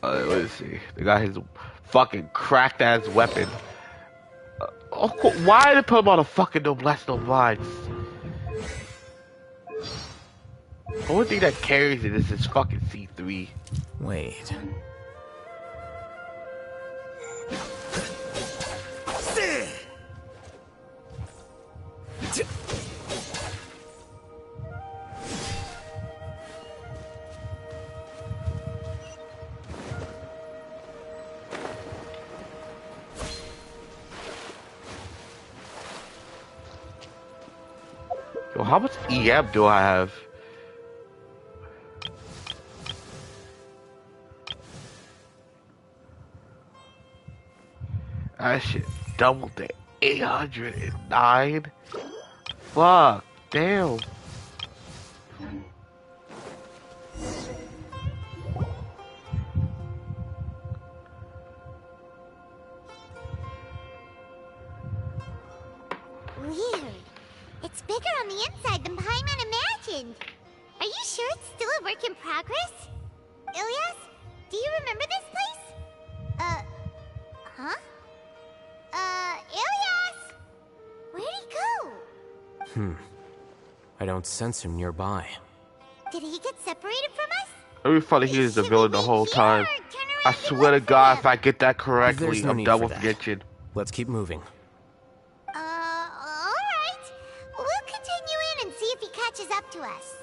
Let's see. The guy has fucking cracked ass weapon. Why did they put him on a fucking no blast no blinds? The only thing that carries it is this fucking C3. Wait. Yo, how much EM do I have? That shit doubled to 809. Fuck, damn. Weird. It's bigger on the inside than Paimon imagined. Are you sure it's still a work in progress? Ilyas, do you remember this place? Huh? Ilyas! Where'd he go? I don't sense him nearby. Did he get separated from us? It'd be funny he is the villain the whole time. I swear to God, if I get that correctly, I'm double Genshin. Let's keep moving. Alright. We'll continue in and see if he catches up to us.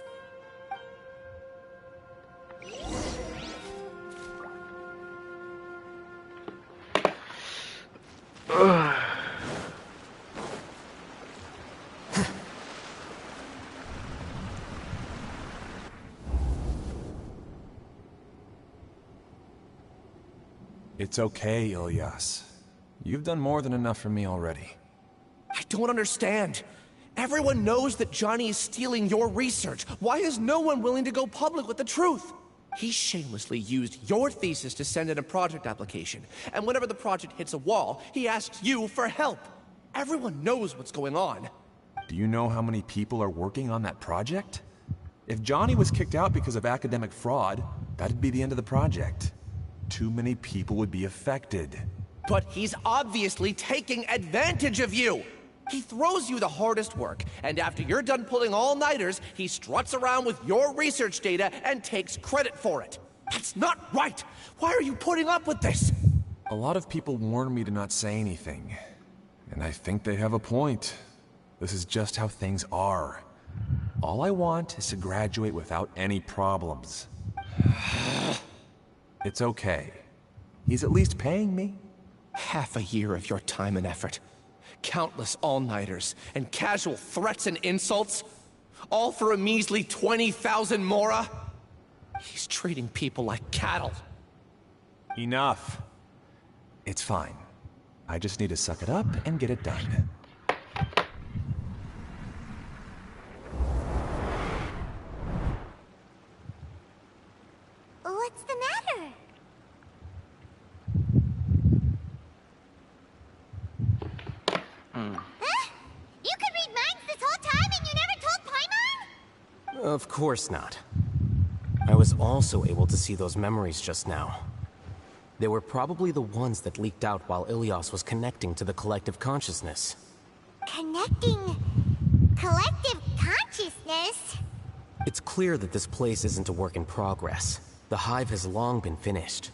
It's okay, Ilyas. You've done more than enough for me already. I don't understand. Everyone knows that Johnny is stealing your research. Why is no one willing to go public with the truth? He shamelessly used your thesis to send in a project application, and whenever the project hits a wall, he asks you for help. Everyone knows what's going on. Do you know how many people are working on that project? If Johnny was kicked out because of academic fraud, that'd be the end of the project. Too many people would be affected. But he's obviously taking advantage of you! He throws you the hardest work, and after you're done pulling all-nighters, he struts around with your research data and takes credit for it. That's not right! Why are you putting up with this? A lot of people warn me to not say anything. And I think they have a point. This is just how things are. All I want is to graduate without any problems. It's okay. He's at least paying me. Half a year of your time and effort. Countless all-nighters and casual threats and insults. All for a measly 20,000 mora? He's treating people like cattle. Enough. It's fine. I just need to suck it up and get it done. What's the matter? Huh? You could read minds this whole time and you never told Paimon? Of course not. I was also able to see those memories just now. They were probably the ones that leaked out while Ilias was connecting to the collective consciousness. Connecting collective consciousness? It's clear that this place isn't a work in progress. The hive has long been finished.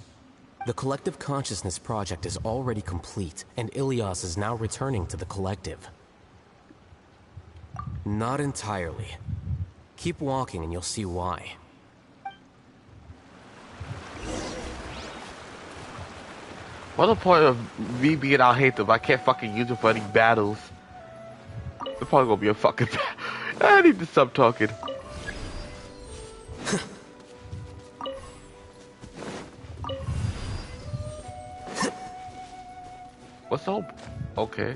The collective consciousness project is already complete, and Ilias is now returning to the collective. Not entirely. Keep walking and you'll see why. What's the point of me being alhaitham if I can't fucking use it for any battles? It's probably gonna be a fucking I need to stop talking. What's up? Okay.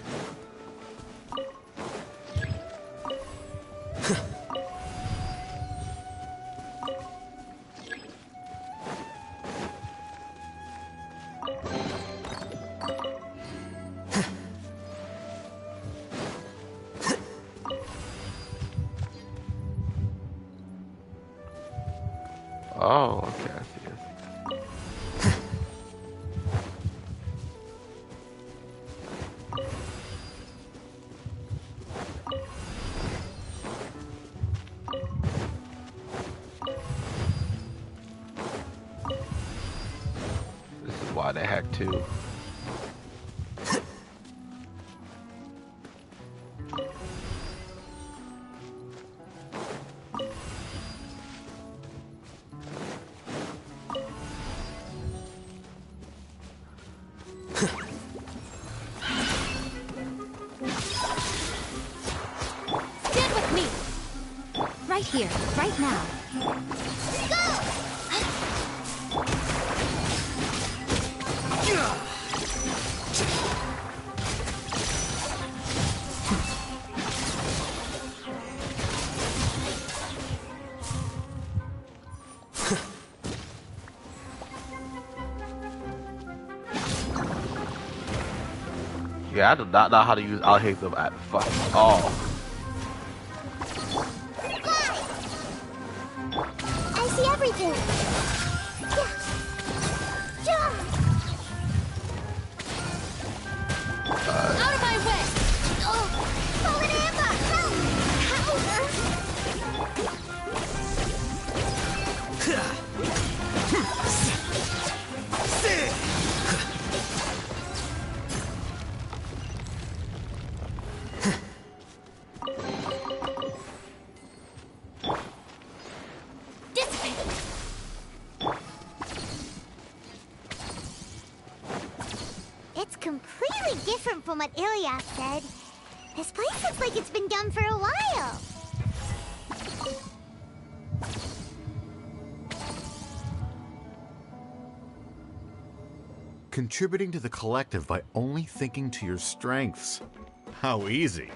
Oh, okay, I see it. This is why they had two. Here, right now. Yeah, I do not know how to use alhaitham at fucking all. I see everything. Out of my way! Fallen amber! It's completely different from what Ilias said. This place looks like it's been done for a while. Contributing to the collective by only thinking to your strengths. How easy.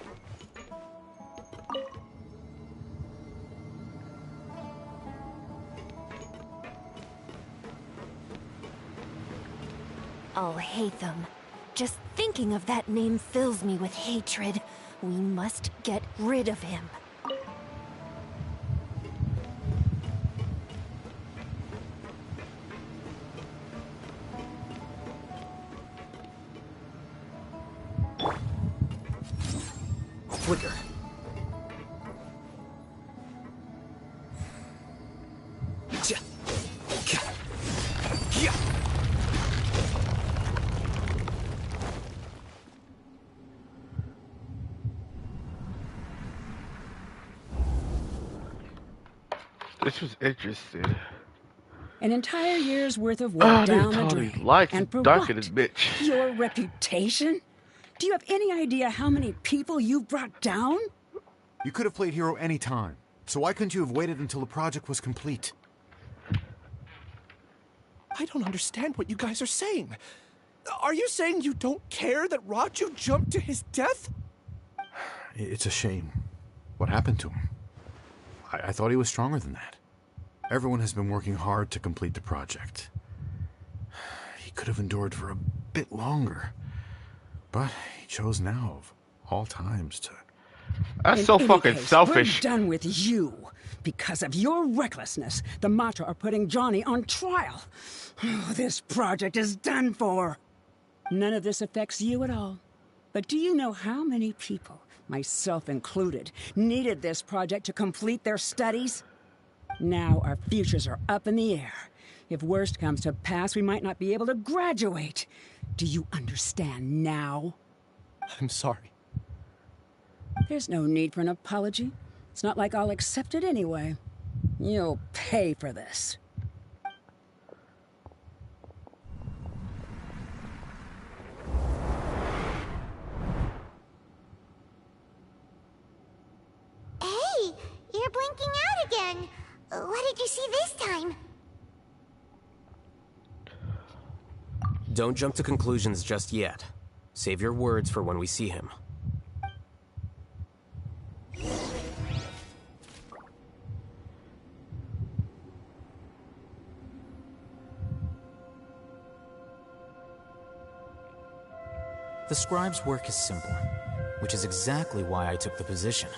Alhaitham. Just thinking of that name fills me with hatred. We must get rid of him. Flicker. This was interesting. An entire year's worth of work down the drain. Lights And for dark what? in this bitch. Your reputation? Do you have any idea how many people you've brought down? You could have played hero any time, so why couldn't you have waited until the project was complete? I don't understand what you guys are saying. Are you saying you don't care that Raju jumped to his death? It's a shame. What happened to him? I thought he was stronger than that. Everyone has been working hard to complete the project. He could have endured for a bit longer. But he chose now, of all times, to... That's In so any fucking case, selfish. We're done with you. Because of your recklessness, the Matra are putting Johnny on trial. Oh, this project is done for. None of this affects you at all. But do you know how many people, myself included, needed this project to complete their studies? Now our futures are up in the air. If worst comes to pass, we might not be able to graduate. Do you understand now? I'm sorry. There's no need for an apology. It's not like I'll accept it anyway. You'll pay for this. Hey, you're blinking out again. What did you see this time? Don't jump to conclusions just yet. Save your words for when we see him. The scribe's work is simple, which is exactly why I took the position.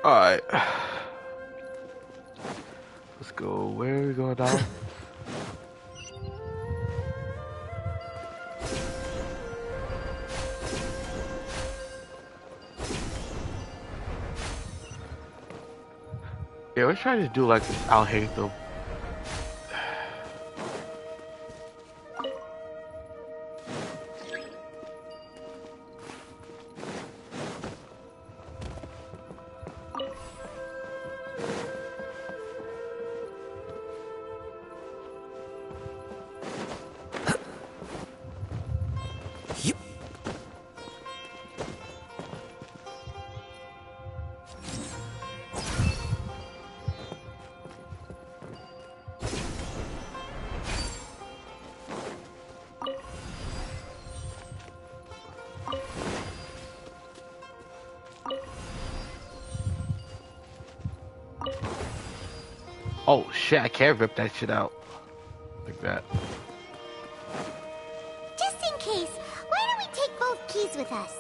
Alright. Let's go. Where are we going now? Yeah, let's try to do like this alhaitham. Oh shit, I can't rip that shit out. Like that. Just in case, why don't we take both keys with us?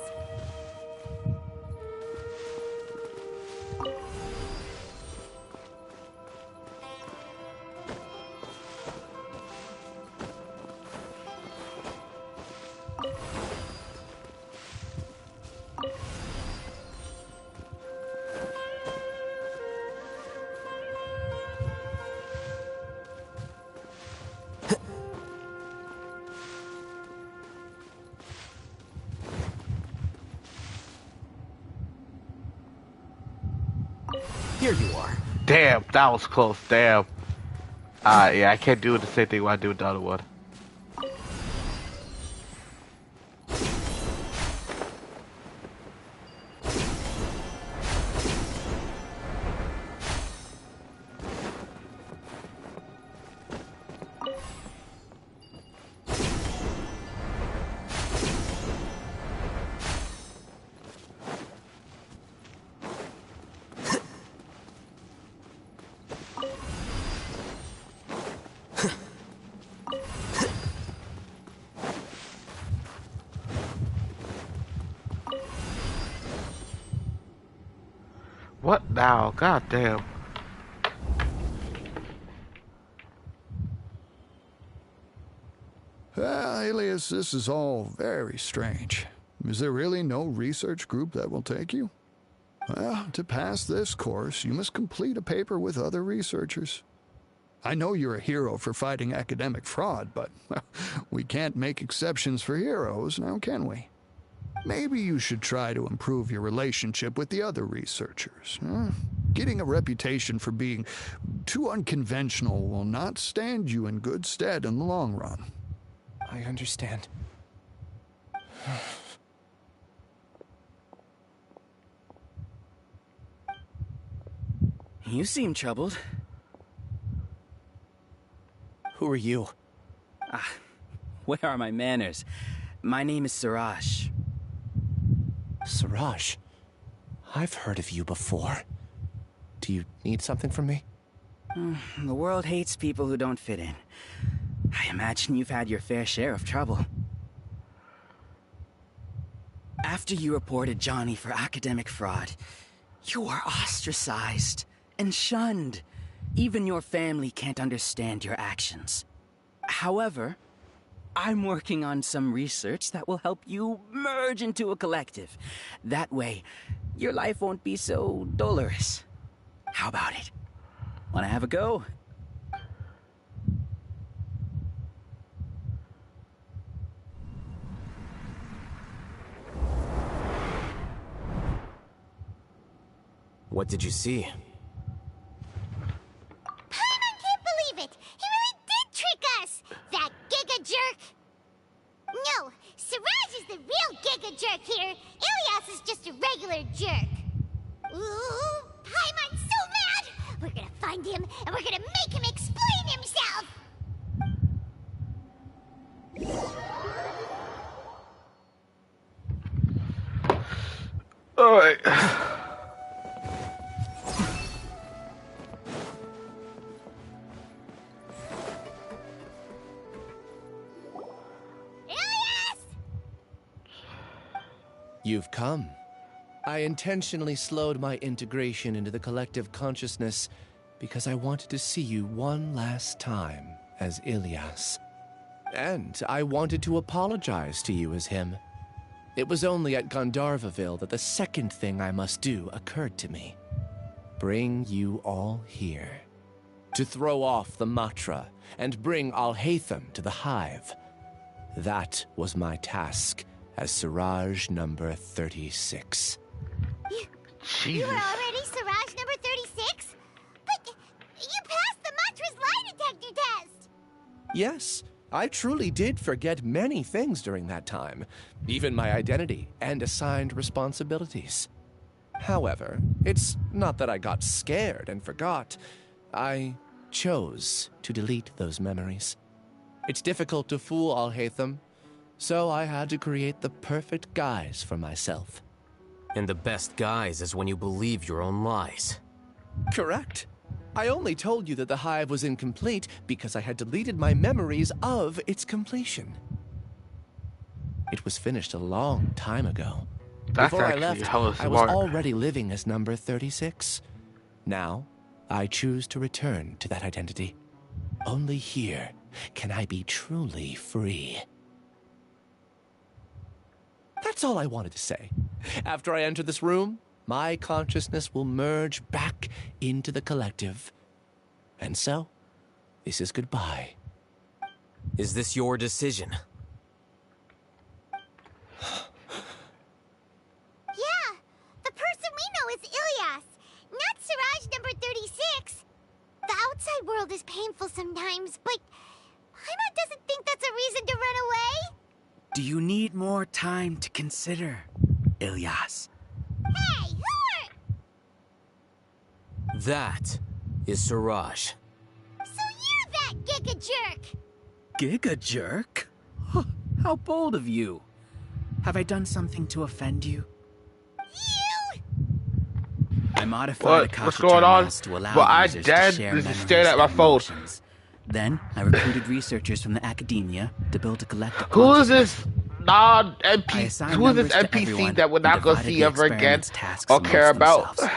Here you are. Damn, that was close. Damn. Yeah, I can't do the same thing I do with the other one. What now? God damn. Alias, this is all very strange. Is there really no research group that will take you? Well, to pass this course, you must complete a paper with other researchers. I know you're a hero for fighting academic fraud, but we can't make exceptions for heroes, now can we? Maybe you should try to improve your relationship with the other researchers. Getting a reputation for being too unconventional will not stand you in good stead in the long run. I understand. You seem troubled. Who are you? Where are my manners? My name is Siraj. Siraj? I've heard of you before. Do you need something from me? The world hates people who don't fit in. I imagine you've had your fair share of trouble. After you reported Johnny for academic fraud, you were ostracized and shunned. Even your family can't understand your actions. However, I'm working on some research that will help you merge into a collective. That way, your life won't be so dolorous. How about it? Wanna have a go? What did you see? Paimon can't believe it! He really did trick us! That Giga Jerk! No, Siraj is the real Giga Jerk here. Ilias is just a regular jerk. Ooh, Paimon's so mad! We're gonna find him, and we're gonna make him explain himself! Alright. You've come. I intentionally slowed my integration into the collective consciousness because I wanted to see you one last time as Ilias. And I wanted to apologize to you as him. It was only at Gandharvaville that the second thing I must do occurred to me. Bring you all here. To throw off the Matra and bring Alhaitham to the Hive. That was my task as Siraj number 36. You were already Siraj number 36? But you passed the Matra's lie detector test! Yes, I truly did forget many things during that time, even my identity and assigned responsibilities. However, it's not that I got scared and forgot. I chose to delete those memories. It's difficult to fool Alhaitham, so I had to create the perfect guise for myself. And the best guise is when you believe your own lies. Correct. I only told you that the hive was incomplete because I had deleted my memories of its completion. It was finished a long time ago. That's Before I actually left, hella I was smart. already living as number 36. Now, I choose to return to that identity. Only here can I be truly free. That's all I wanted to say. After I enter this room, my consciousness will merge back into the collective. And so, this is goodbye. Is this your decision? Yeah, the person we know is Ilias, not Siraj number 36. The outside world is painful sometimes, but Paimon doesn't think that's a reason to run away. Do you need more time to consider, Ilias? Hey, who are... That is Siraj. So you're that Giga Jerk! Giga Jerk? Huh, how bold of you. Have I done something to offend you? You! I modified What's going on? to allow Well, I users dead. to share This is memories staring at my and phone. emotions. Then, I recruited researchers from the academia to build a collective Who is consciousness. this non-NPC? assigned Who is this numbers to NPC everyone that we're not and going to divided see the ever again experiment's tasks or amongst care about? themselves.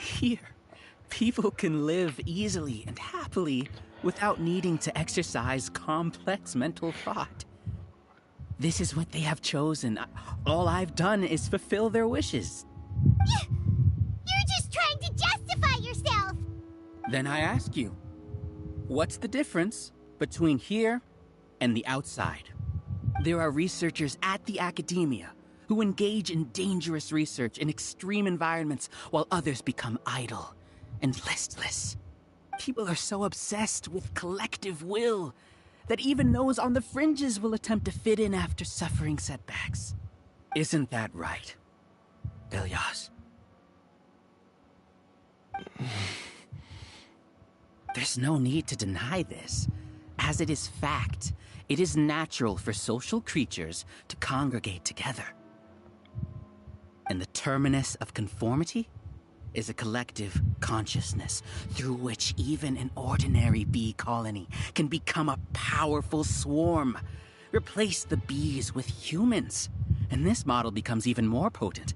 Here, people can live easily and happily without needing to exercise complex mental thought. This is what they have chosen. All I've done is fulfill their wishes. You're just trying to justify yourself! Then I ask you, what's the difference between here and the outside? There are researchers at the academia who engage in dangerous research in extreme environments while others become idle and listless. People are so obsessed with collective will that even those on the fringes will attempt to fit in after suffering setbacks. Isn't that right, Ilyas? There's no need to deny this, as it is fact. It is natural for social creatures to congregate together. And the terminus of conformity is a collective consciousness through which even an ordinary bee colony can become a powerful swarm. Replace the bees with humans, and this model becomes even more potent.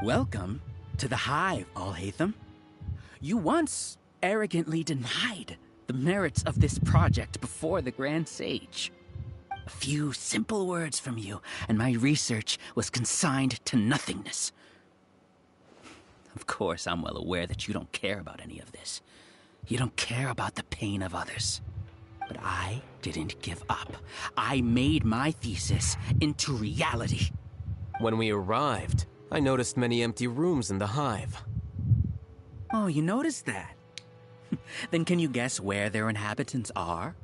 Welcome to the hive, alhaitham. You once arrogantly denied the merits of this project before the Grand Sage. A few simple words from you, and my research was consigned to nothingness. Of course, I'm well aware that you don't care about any of this. You don't care about the pain of others. But I didn't give up. I made my thesis into reality. When we arrived, I noticed many empty rooms in the hive. Oh, you noticed that? Then can you guess where their inhabitants are?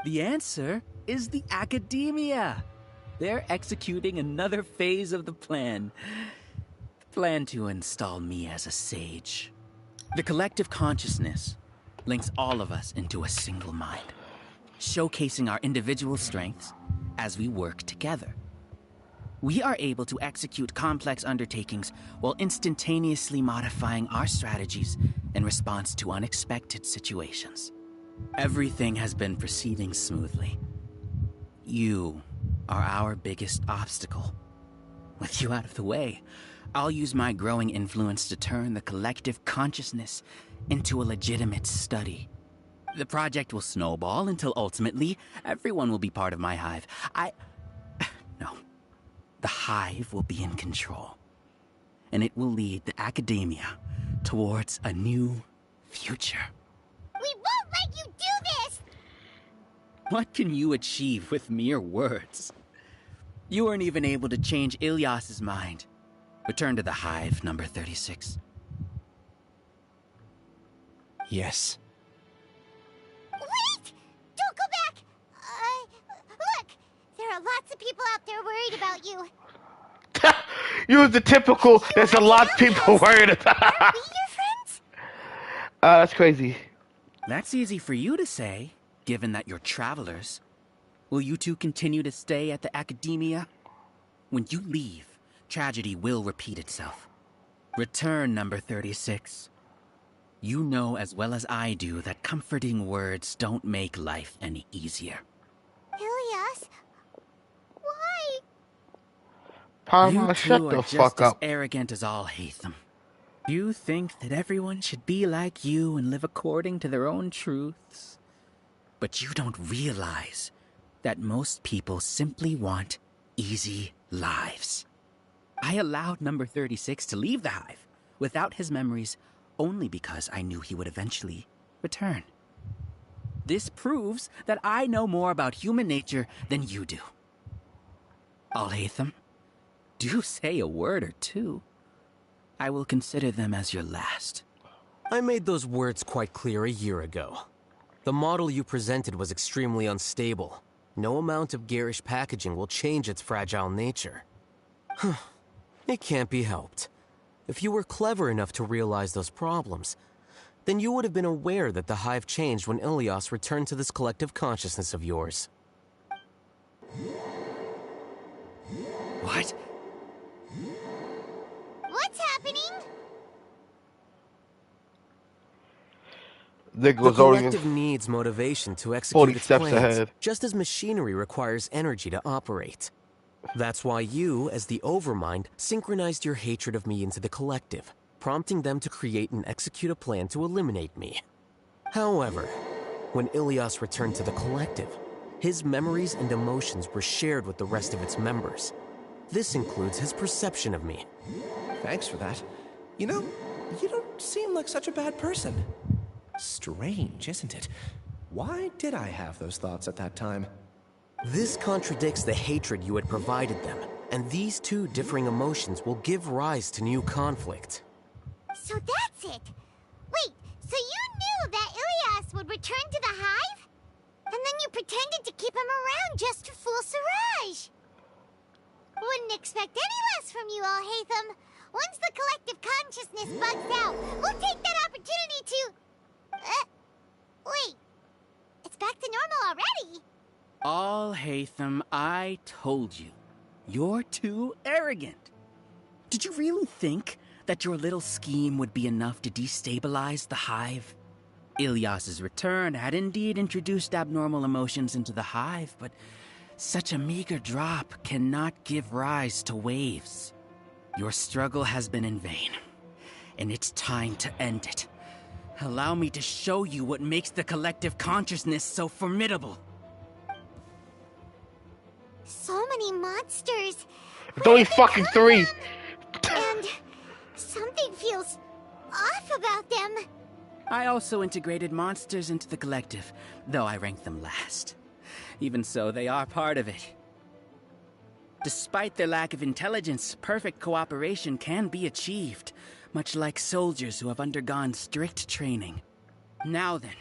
The answer is the academia. They're executing another phase of the plan. The plan to install me as a sage. The collective consciousness links all of us into a single mind, showcasing our individual strengths as we work together. We are able to execute complex undertakings while instantaneously modifying our strategies in response to unexpected situations. Everything has been proceeding smoothly. You are our biggest obstacle. With you out of the way, I'll use my growing influence to turn the collective consciousness into a legitimate study. The project will snowball until ultimately everyone will be part of my hive. No. The hive will be in control. And it will lead the academia towards a new future. We won't let you do this! What can you achieve with mere words? You weren't even able to change Ilyas's mind. Return to the hive, number 36. Yes. Wait! Don't go back! Look! There are lots of people out there worried about you. You was the typical, there's a lot of people worried about. Are we your friends? That's crazy. That's easy for you to say, given that you're travelers. Will you two continue to stay at the academia? When you leave, tragedy will repeat itself. Return, number 36. You know as well as I do that comforting words don't make life any easier. Ilyas? Why? You Shut two the are fuck just as up. arrogant as alhaitham. You think that everyone should be like you and live according to their own truths. But you don't realize that most people simply want easy lives. I allowed number 36 to leave the hive without his memories only because I knew he would eventually return. This proves that I know more about human nature than you do. Alhaitham, do say a word or two. I will consider them as your last. I made those words quite clear a year ago. The model you presented was extremely unstable. No amount of garish packaging will change its fragile nature. It can't be helped. If you were clever enough to realize those problems, then you would have been aware that the hive changed when Ilyas returned to this collective consciousness of yours. What? What's happening? The collective needs motivation to execute 40 its steps plans, ahead. just as machinery requires energy to operate. That's why you, as the Overmind, synchronized your hatred of me into the collective, prompting them to create and execute a plan to eliminate me. However, when Ilyas returned to the collective, his memories and emotions were shared with the rest of its members. This includes his perception of me. Thanks for that. You know, you don't seem like such a bad person. Strange, isn't it? Why did I have those thoughts at that time? This contradicts the hatred you had provided them. And these two differing emotions will give rise to new conflict. So that's it. Wait, so you knew that Ilias would return to the hive? And then you pretended to keep him around just to fool Siraj. Wouldn't expect any less from you, Alhaitham. Once the collective consciousness bugs out, we'll take that opportunity to... wait. It's back to normal already. Alhaitham, I told you. You're too arrogant. Did you really think that your little scheme would be enough to destabilize the hive? Ilias's return had indeed introduced abnormal emotions into the hive, but such a meager drop cannot give rise to waves. Your struggle has been in vain, and it's time to end it. Allow me to show you what makes the collective consciousness so formidable. So many monsters. It's only fucking 3. And something feels off about them. I also integrated monsters into the collective, though I ranked them last. Even so, they are part of it. Despite their lack of intelligence, perfect cooperation can be achieved, much like soldiers who have undergone strict training. Now then,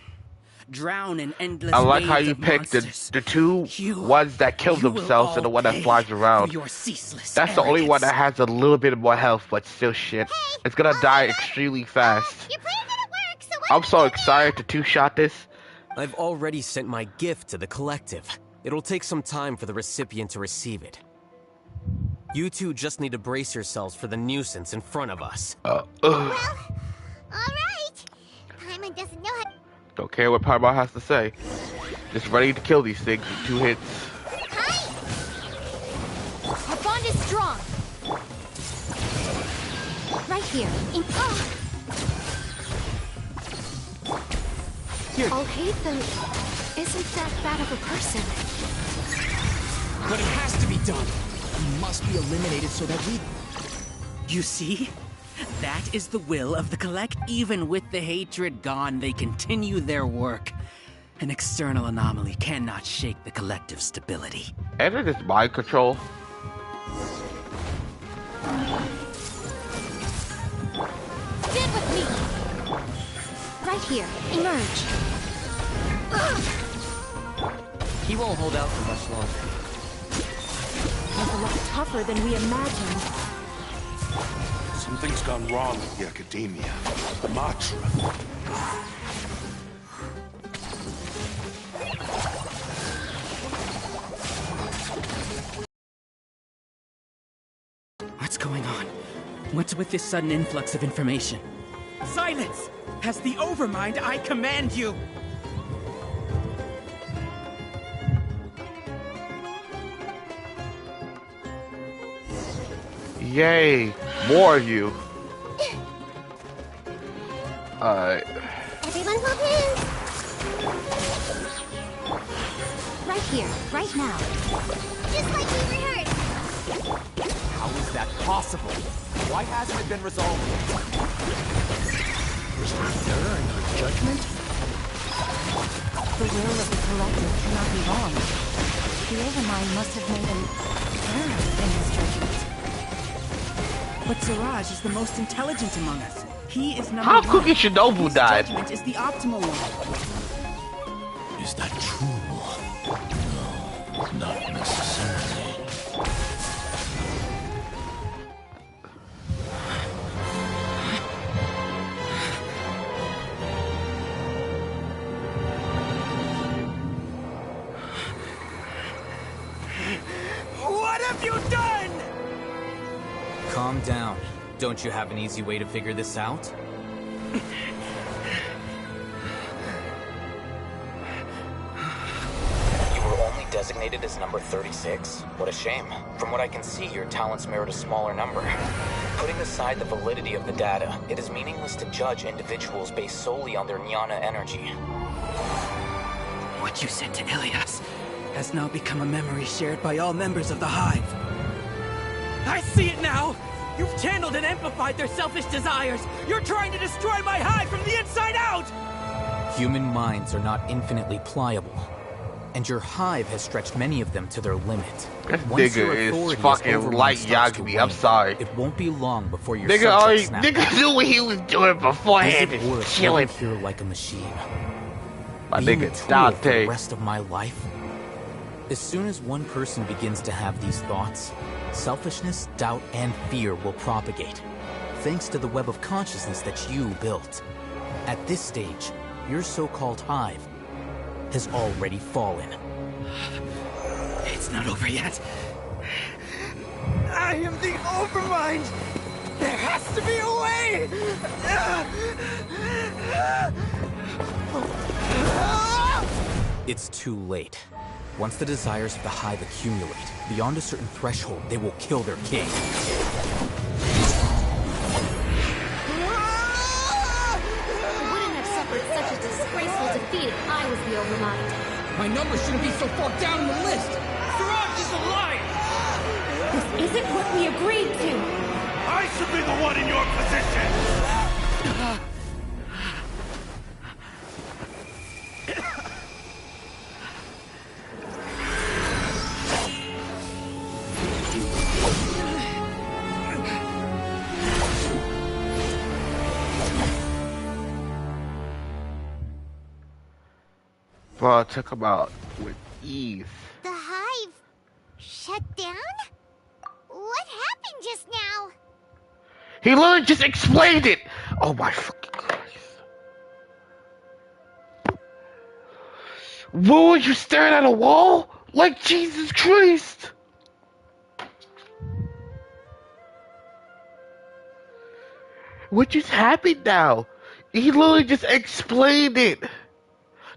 drown in endless I like how waves you of picked monsters. the two ones that kill themselves and the one that flies around. That's the only one that has a little bit more health, but still shit. It's gonna die extremely fast. I'm so excited to two-shot this. I've already sent my gift to the collective. It'll take some time for the recipient to receive it. You two just need to brace yourselves for the nuisance in front of us. Well, alright. Paimon doesn't know how... Don't care what Paimon has to say. Just ready to kill these things in 2 hits. Our bond is strong. Right here. Here. Alhaitham isn't that bad of a person. But it has to be done. He must be eliminated so that we... You see? That is the will of the collect. Even with the hatred gone, they continue their work. An external anomaly cannot shake the collective stability. And it is mind control. Stand with me. Right here. Emerge. He won't hold out for much longer. He's a lot tougher than we imagined. Something's gone wrong with the Academia. Matra. What's going on? What's with this sudden influx of information? Silence! As the Overmind, I command you! Yay! More of you. Everyone hold hands. Right here. Right now. Just like we rehearsed. How is that possible? Why hasn't it been resolved? Was there an error in our judgment? The will of the collective cannot be wrong. The Overmind must have made an error in his judgment. But Siraj is the most intelligent among us. He is number How one. Cookie Shinobu His died? judgment is the optimal one. Is that true? No, not necessarily. What have you done? Calm down. Don't you have an easy way to figure this out? You were only designated as number 36? What a shame. From what I can see, your talents merit a smaller number. Putting aside the validity of the data, it is meaningless to judge individuals based solely on their jnana energy. What you said to Ilias has now become a memory shared by all members of the Hive. I see it now! You've channeled and amplified their selfish desires! You're trying to destroy my Hive from the inside out! Human minds are not infinitely pliable. and your hive has stretched many of them to their limit. This Once your nigga is authority fucking over like mine starts to Yagami. I'm wane, sorry. It won't be long before your Nigga subjects already, snap nigga back. knew what he was doing beforehand. Is it worth Chilling. living here like a machine? My Being nigga a tool for Dante. the rest of my life? As soon as one person begins to have these thoughts, selfishness, doubt, and fear will propagate, thanks to the web of consciousness that you built. At this stage, your so-called hive has already fallen. It's not over yet. I am the Overmind! There has to be a way! It's too late. Once the desires of the hive accumulate, beyond a certain threshold, they will kill their king. I wouldn't have suffered such a disgraceful defeat if I was the Overmind. My number shouldn't be so far down in the list. Siraj is a liar. This isn't what we agreed to. I should be the one in your position. Bro, took him out with ease. The hive shut down? What happened just now? He literally just explained it! Oh my fucking Christ. What, were you staring at a wall? Like Jesus Christ! What just happened now? He literally just explained it.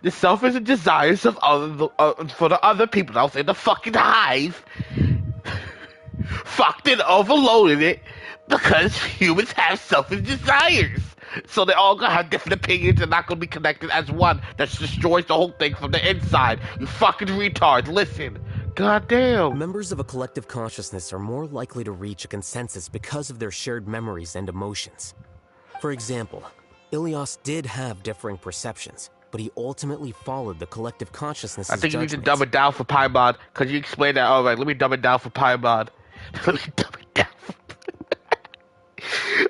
The selfish desires of for the other people else in the fucking hive fucked and overloaded it because humans have selfish desires. So they're all gonna have different opinions and not gonna be connected as one. That destroys the whole thing from the inside. You fucking retard. Listen. Goddamn. Members of a collective consciousness are more likely to reach a consensus because of their shared memories and emotions. For example, Ilias did have differing perceptions, but he ultimately followed the collective consciousness. I think you need to dumb it down for Paimon, because you explained that. Alright, let me dumb it down for Paimon. Let me dumb it down for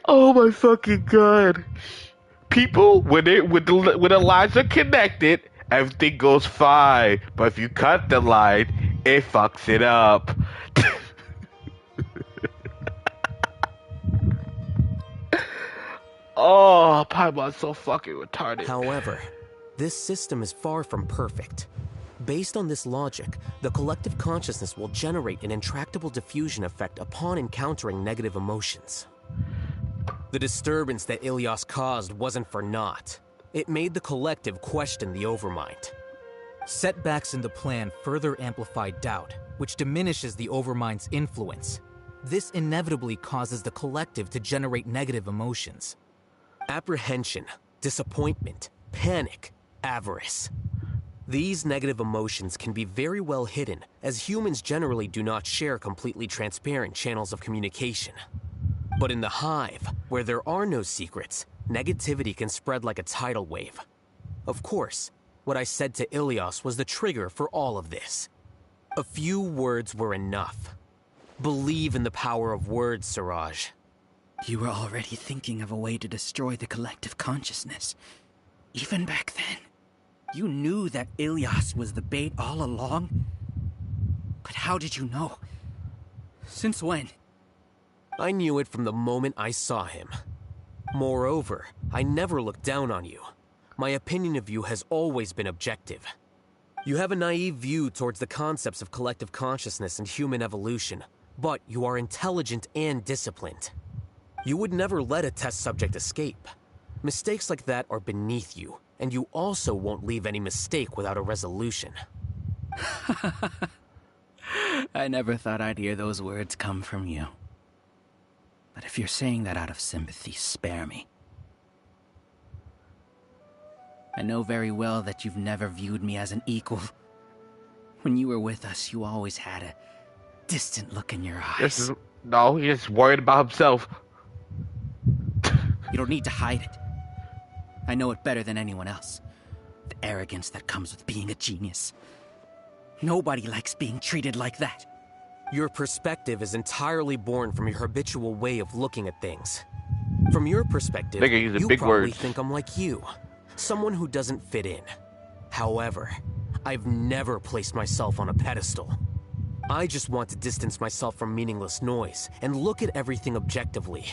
Oh my fucking god. People, when the lines are connected, everything goes fine. But if you cut the line, it fucks it up. Oh, Paimon's so fucking retarded. However, this system is far from perfect. Based on this logic, the collective consciousness will generate an intractable diffusion effect upon encountering negative emotions. The disturbance that Ilias caused wasn't for naught. It made the collective question the Overmind. Setbacks in the plan further amplify doubt, which diminishes the Overmind's influence. This inevitably causes the collective to generate negative emotions. Apprehension, disappointment, panic, avarice. These negative emotions can be very well hidden, as humans generally do not share completely transparent channels of communication. But in the hive, where there are no secrets, negativity can spread like a tidal wave. Of course, what I said to Ilias was the trigger for all of this. A few words were enough. Believe in the power of words, Siraj. You were already thinking of a way to destroy the collective consciousness. Even back then, you knew that Ilias was the bait all along? But how did you know? Since when? I knew it from the moment I saw him. Moreover, I never looked down on you. My opinion of you has always been objective. You have a naive view towards the concepts of collective consciousness and human evolution, but you are intelligent and disciplined. You would never let a test subject escape. Mistakes like that are beneath you, and you also won't leave any mistake without a resolution. I never thought I'd hear those words come from you. But if you're saying that out of sympathy, spare me. I know very well that you've never viewed me as an equal. When you were with us, you always had a distant look in your eyes. No, he's just worried about himself. You don't need to hide it. I know it better than anyone else. The arrogance that comes with being a genius. Nobody likes being treated like that. Your perspective is entirely born from your habitual way of looking at things. From your perspective, you probably think I'm like you, someone who doesn't fit in. However, I've never placed myself on a pedestal. I just want to distance myself from meaningless noise and look at everything objectively.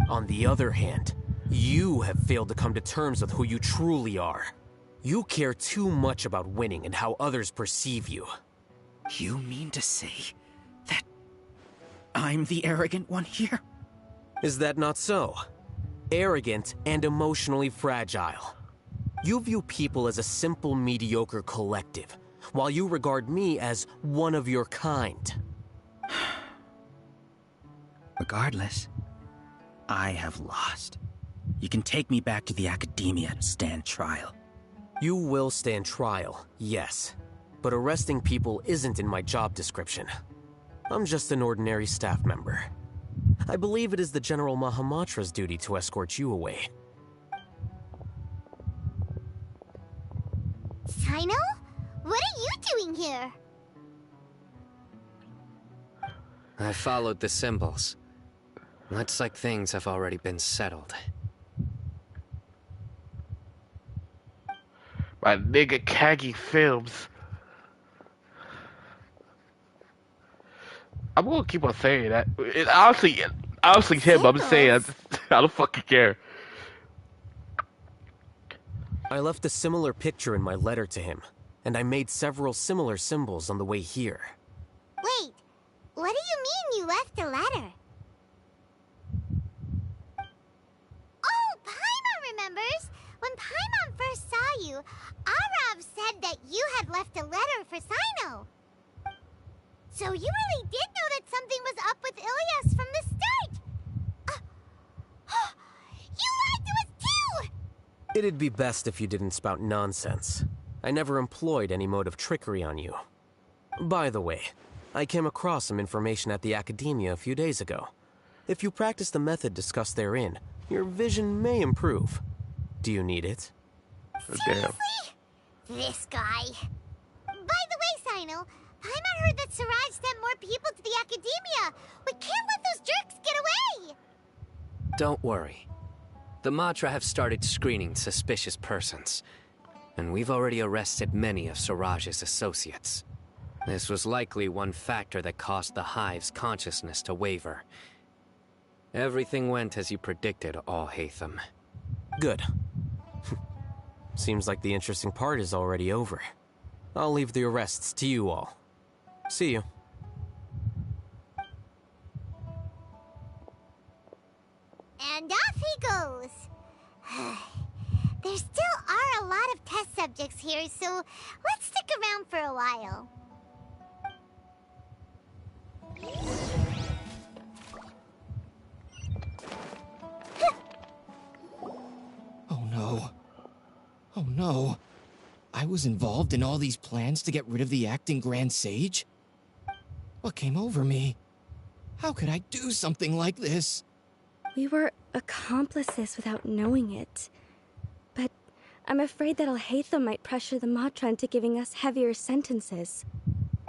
On the other hand, you have failed to come to terms with who you truly are. You care too much about winning and how others perceive you. You mean to say that I'm the arrogant one here? Is that not so? Arrogant and emotionally fragile. You view people as a simple, mediocre collective, while you regard me as one of your kind. Regardless, I have lost. You can take me back to the academia and stand trial. You will stand trial, yes. But arresting people isn't in my job description. I'm just an ordinary staff member. I believe it is the General Mahamatra's duty to escort you away. Sino? What are you doing here? I followed the symbols. Looks like things have already been settled. My nigga Kagi Films. I'm gonna keep on saying that. Honestly, him. I'm just saying. I don't fucking care. I left a similar picture in my letter to him, and I made several similar symbols on the way here. Wait, what do you mean you left a letter? Oh, Paimon remembers. When Paimon first saw you, Arav said that you had left a letter for Sino. So you really did know that something was up with Ilias from the start! You lied to us too! It'd be best if you didn't spout nonsense. I never employed any mode of trickery on you. By the way, I came across some information at the Academia a few days ago. If you practice the method discussed therein, your vision may improve. Do you need it? Seriously? This guy. By the way, Sino, Paimon heard that Siraj sent more people to the Academia. We can't let those jerks get away! Don't worry. The Matra have started screening suspicious persons, and we've already arrested many of Siraj's associates. This was likely one factor that caused the Hive's consciousness to waver. Everything went as you predicted, alhaitham. Good. Seems like the interesting part is already over. I'll leave the arrests to you all. See you. And off he goes. There still are a lot of test subjects here, so let's stick around for a while. Oh no. Oh no. I was involved in all these plans to get rid of the acting Grand Sage? What came over me? How could I do something like this? We were accomplices without knowing it. But I'm afraid that alhaitham might pressure the Matra into giving us heavier sentences.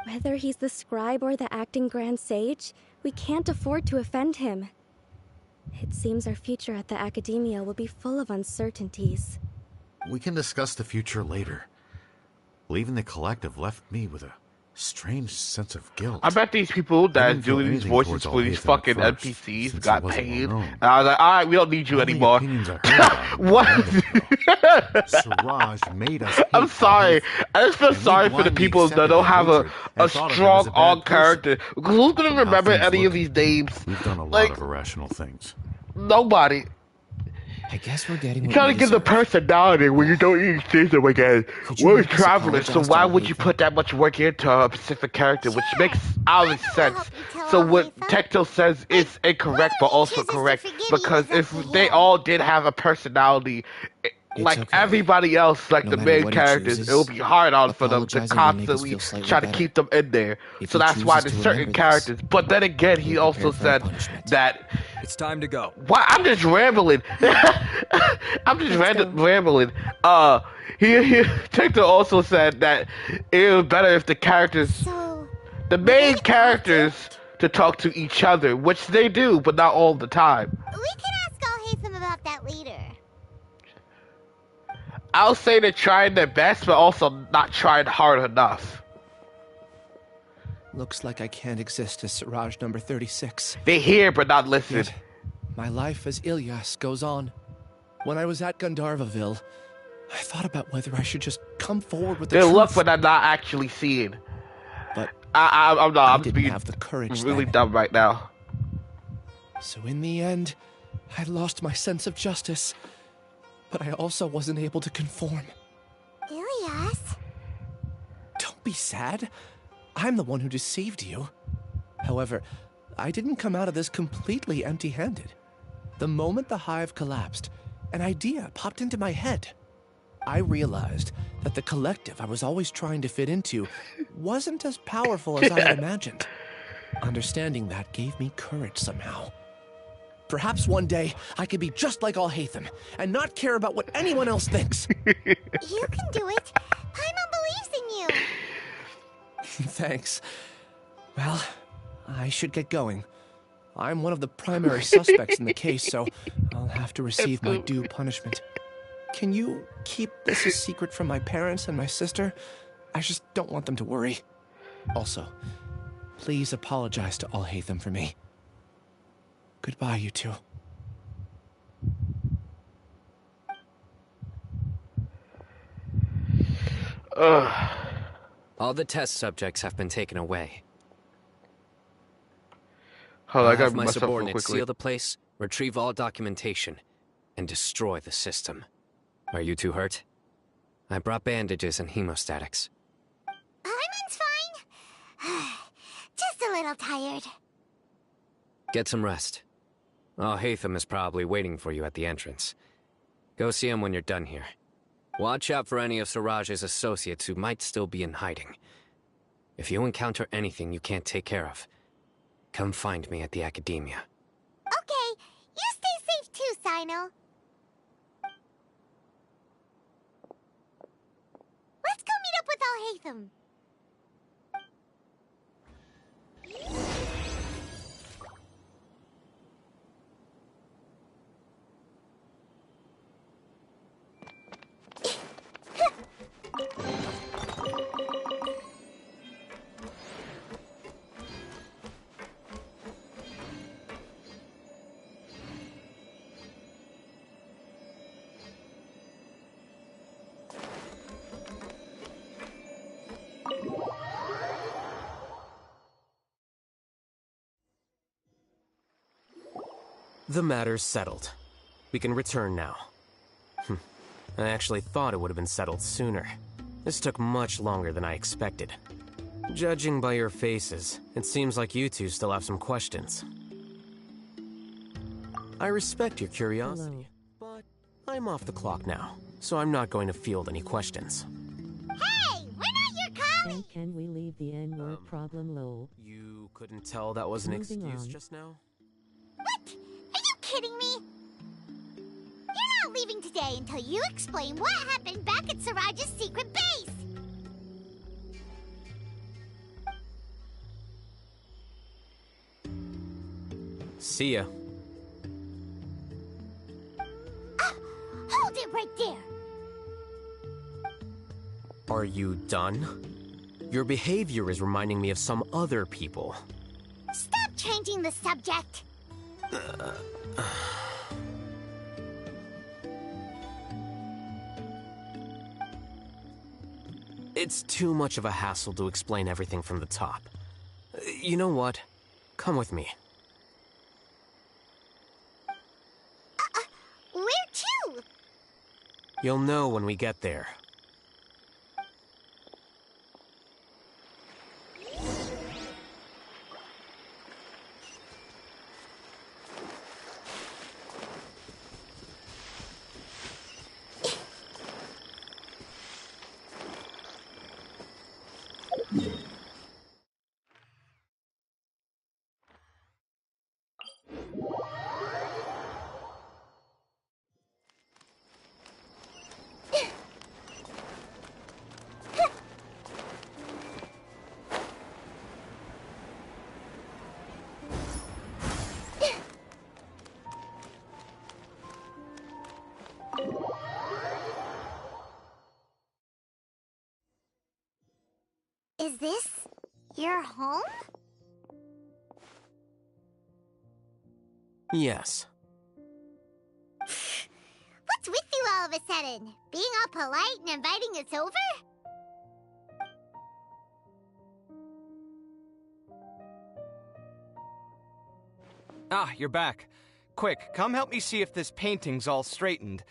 Whether he's the scribe or the acting Grand Sage, we can't afford to offend him. It seems our future at the Academia will be full of uncertainties. We can discuss the future later. Leaving the collective left me with a strange sense of guilt. I bet these people that do these voices for these fucking NPCs got paid. And I was like, alright, we don't need you anymore. What? Siraj made us. I'm sorry. I just feel sorry for the people that don't have a strong on character. Because who's gonna remember any of these names? We've done a lot of irrational things. Nobody. I guess we're getting. You gotta give the personality when you don't even see them again. We're travelers, so why would you put that much work into a specific character, which makes our sense? So what Tecto says is incorrect, but also correct, because if they all did have a personality, like everybody else, like the main characters, it would be hard on for them to constantly try to keep them in there. So that's why there's certain characters. But then again, he also said that it's time to go. Why? I'm just rambling. I'm just rambling. He Tector also said that it was better if the characters, the main characters, to talk to each other, which they do, but not all the time. We can ask Alhaitham about that later. I'll say they're trying their best, but also not trying hard enough. Looks like I can't exist as Siraj number 36. They hear but not listen. Yet, my life as Ilyas goes on. When I was at Gandharvaville, I thought about whether I should just come forward with the They truth. look but I'm not actually seeing. But I'm not. I'm didn't being have the courage really then. dumb right now. So in the end, I lost my sense of justice. But I also wasn't able to conform. Ilyas? Don't be sad. I'm the one who deceived you. However, I didn't come out of this completely empty-handed. The moment the hive collapsed, an idea popped into my head. I realized that the collective I was always trying to fit into wasn't as powerful as I had imagined. Understanding that gave me courage somehow. Perhaps one day I could be just like Alhaitham and not care about what anyone else thinks. You can do it. Paimon believes in you. Thanks. Well, I should get going. I'm one of the primary suspects in the case, so I'll have to receive my due punishment. Can you keep this a secret from my parents and my sister? I just don't want them to worry. Also, please apologize to Alhaitham for me. Goodbye, you two. All the test subjects have been taken away. Hold on, I I'll gotta have my mess up real subordinates quickly. seal the place, retrieve all documentation, and destroy the system. Are you two hurt? I brought bandages and hemostatics. Paimon's fine. Just a little tired. Get some rest. Alhaitham is probably waiting for you at the entrance. Go see him when you're done here. Watch out for any of Siraj's associates who might still be in hiding. If you encounter anything you can't take care of, come find me at the Academia. Okay, you stay safe too, Sino. Let's go meet up with Alhaitham. The matter's settled. We can return now. I actually thought it would have been settled sooner. This took much longer than I expected. Judging by your faces, it seems like you two still have some questions. I respect your curiosity, but I'm off the clock now, so I'm not going to field any questions. Hey, we're not your colleagues. Can we leave the N-word problem low? You couldn't tell that was an Moving excuse on. just now? What? Are you kidding me? You're not leaving today until you explain what happened back at Siraj's secret base. See ya. Hold it right there. Are you done? Your behavior is reminding me of some other people. Stop changing the subject. It's too much of a hassle to explain everything from the top. You know what? Come with me. Where to? You'll know when we get there. Is this your home? Yes. What's with you all of a sudden? Being all polite and inviting us over? Ah, you're back. Quick, come help me see if this painting's all straightened.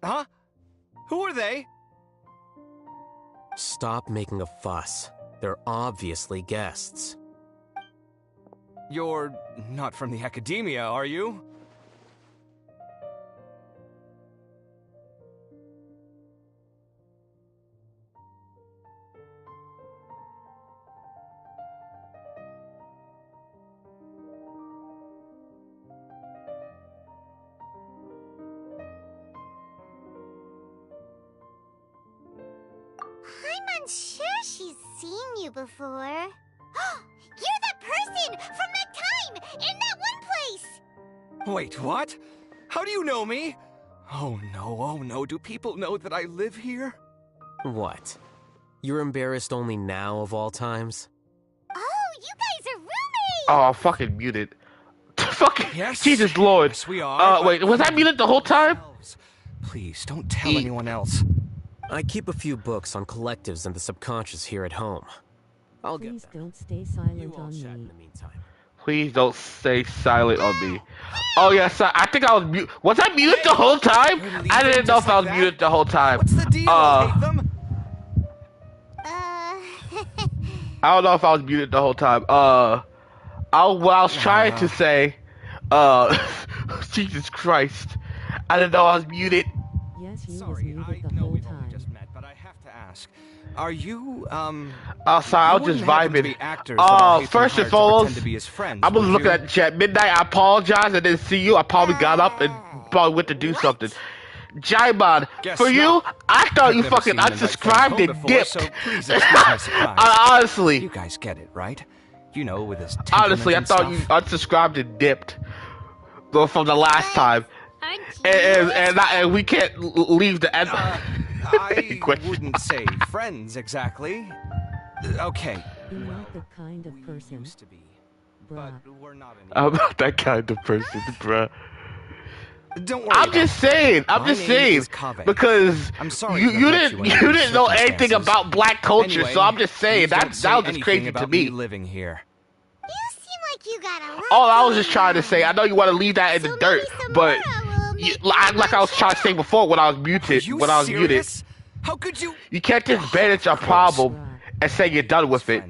Huh? Who are they? Stop making a fuss. They're obviously guests. You're not from the Academia, are you? I'm unsure she's seen you before. You're that person from that time in that one place! Wait, what? How do you know me? Oh no, do people know that I live here? What? You're embarrassed only now of all times? Oh, you guys are roommates! Oh, fucking muted. Fucking yes, Jesus Lord. Yes, we are. Wait, was I muted the whole time? Please, don't tell anyone else. I keep a few books on collectives and the subconscious here at home. I'll get them. Please don't stay silent on me. In the meantime. Please don't stay silent on me. Oh yes, I think I was muted. Was I muted the whole time? I didn't know if I was muted the whole time. What's the deal, alhaitham? I don't know if I was muted the whole time. What I was trying to say, Jesus Christ, I didn't know I was muted. Yes, he Sorry, was muted I the know whole we've time. only just met, but I have to ask. Are you, Oh, sorry, I was just vibing. First and foremost, I was looking at the chat. Midnight, I apologize. I didn't see you. I probably got up and probably went to do something. Jaimon, for you, I thought you fucking unsubscribed and dipped. So please excuse my surprise. Honestly. You guys get it, right? You know, with his Honestly, I temperament thought and you stuff. unsubscribed and dipped. From the last time. And we can't leave the end. I wouldn't say friends, exactly. Okay. You're not the kind of person. Used to be. Bruh. But we're not anymore. I'm not that kind of person, bruh. Don't worry. I'm just saying. My name is Kaveh. Because I'm sorry you to have let you into didn't know anything circumstances. about black culture, Anyway, so I'm just saying please don't that say was just anything crazy to about me. living here. You seem like you got a lot. All I was just trying to say, I know you want to leave that in the dirt, but like I was trying to say before when I was muted, Serious? How could you? You can't just banish a problem and say you're done with it.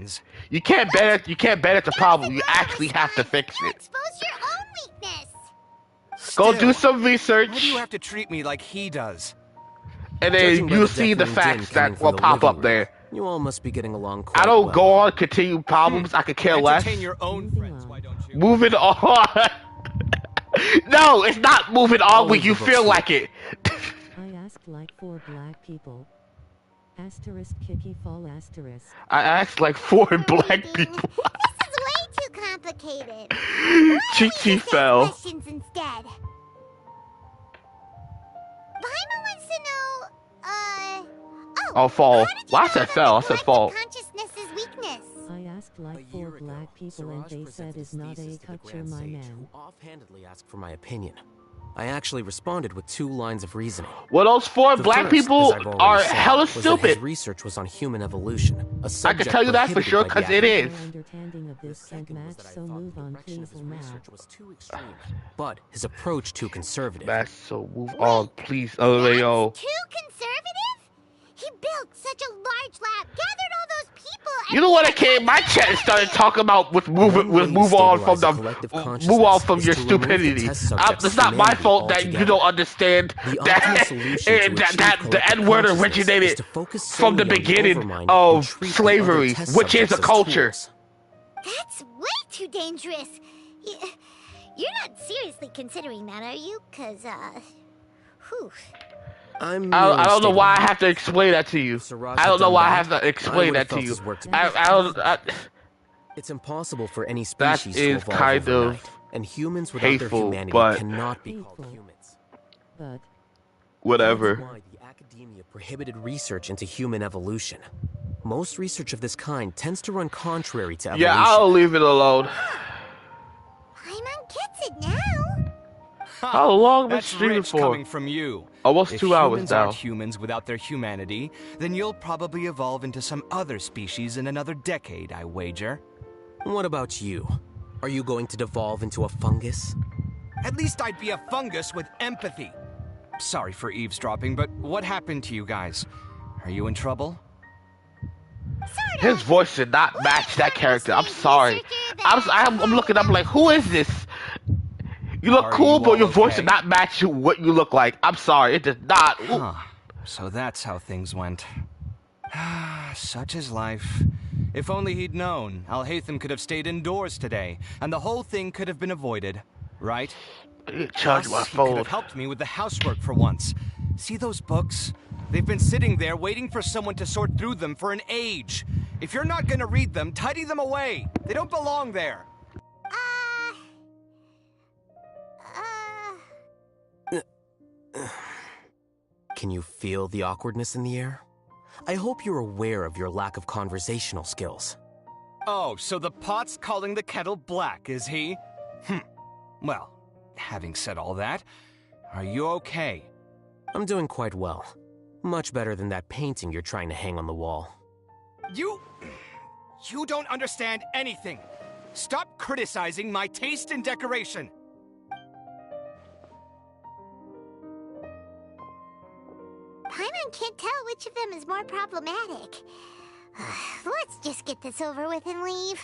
You can't banish the problem. You actually have to fix it. Expose your own weakness. Go do some research. Why do you have to treat me like he does? And then you'll see the facts that will pop up there. You all must be getting along quite I don't well. go on continue problems. I could care less. Entertain your own friends, why don't you? Moving on. No, it's not moving on when you feel like it. I asked like 4 black people. Asterisk kicky fall asterisk. I asked like 4 black people. This is way too complicated. Chi fell. Questions instead. Paimon wants to know, Oh, fall. Well, I said fell. I said fall. consciousness's weakness. I asked like 4 black people and they said is not a culture, my man. Offhandedly asked for my opinion. I actually responded with 2 lines of reasoning. Well, those 4 black first, people as I've already are said, hella was that stupid. His research was on human evolution. A I subject can tell you that for prohibited sure, by because the it Act. is. Understanding of this can't match, so move on please, Research was too extreme, but his approach too conservative. That's so move on, please, Leo. Too conservative? He built such a large lab, gathered all those people, and You know what? I came in my chat and started talking about move on from your stupidity. It's not my fault that you don't understand that the N word originated from the beginning of slavery, which is a culture. That's way too dangerous. You're not seriously considering that, are you? Cause, whew. I don't know why I have to explain that to you. I don't know why I have to explain that to you. It's impossible for any That species is to evolve kind overnight, of and humans without hateful, their humanity but cannot be called humans. But whatever. That's why the academia prohibited research into human evolution. Most research of this kind tends to run contrary to evolution. Yeah, I'll leave it alone. Paimon gets it now. How long been That's streaming rich for? coming from you. Almost if 2 hours humans now. aren't humans without their humanity, then you'll probably evolve into some other species in another decade, I wager. What about you? Are you going to devolve into a fungus? At least I'd be a fungus with empathy. Sorry for eavesdropping, but what happened to you guys? Are you in trouble? His voice did not match that character. I'm sorry. I'm looking up like, who is this? You look cool, but your voice did not match what you look like. I'm sorry, it does not. Huh. So that's how things went. Such is life. If only he'd known, Alhaitham could have stayed indoors today, and the whole thing could have been avoided, right? Charge my He could phone. have helped me with the housework for once. See those books? They've been sitting there waiting for someone to sort through them for an age. If you're not gonna read them, tidy them away. They don't belong there. Can you feel the awkwardness in the air? I hope you're aware of your lack of conversational skills. Oh, so the pot's calling the kettle black, is he? Well, having said all that, are you okay? I'm doing quite well. Much better than that painting you're trying to hang on the wall. You don't understand anything. Stop criticizing my taste in decoration. Paimon can't tell which of them is more problematic. Let's just get this over with and leave.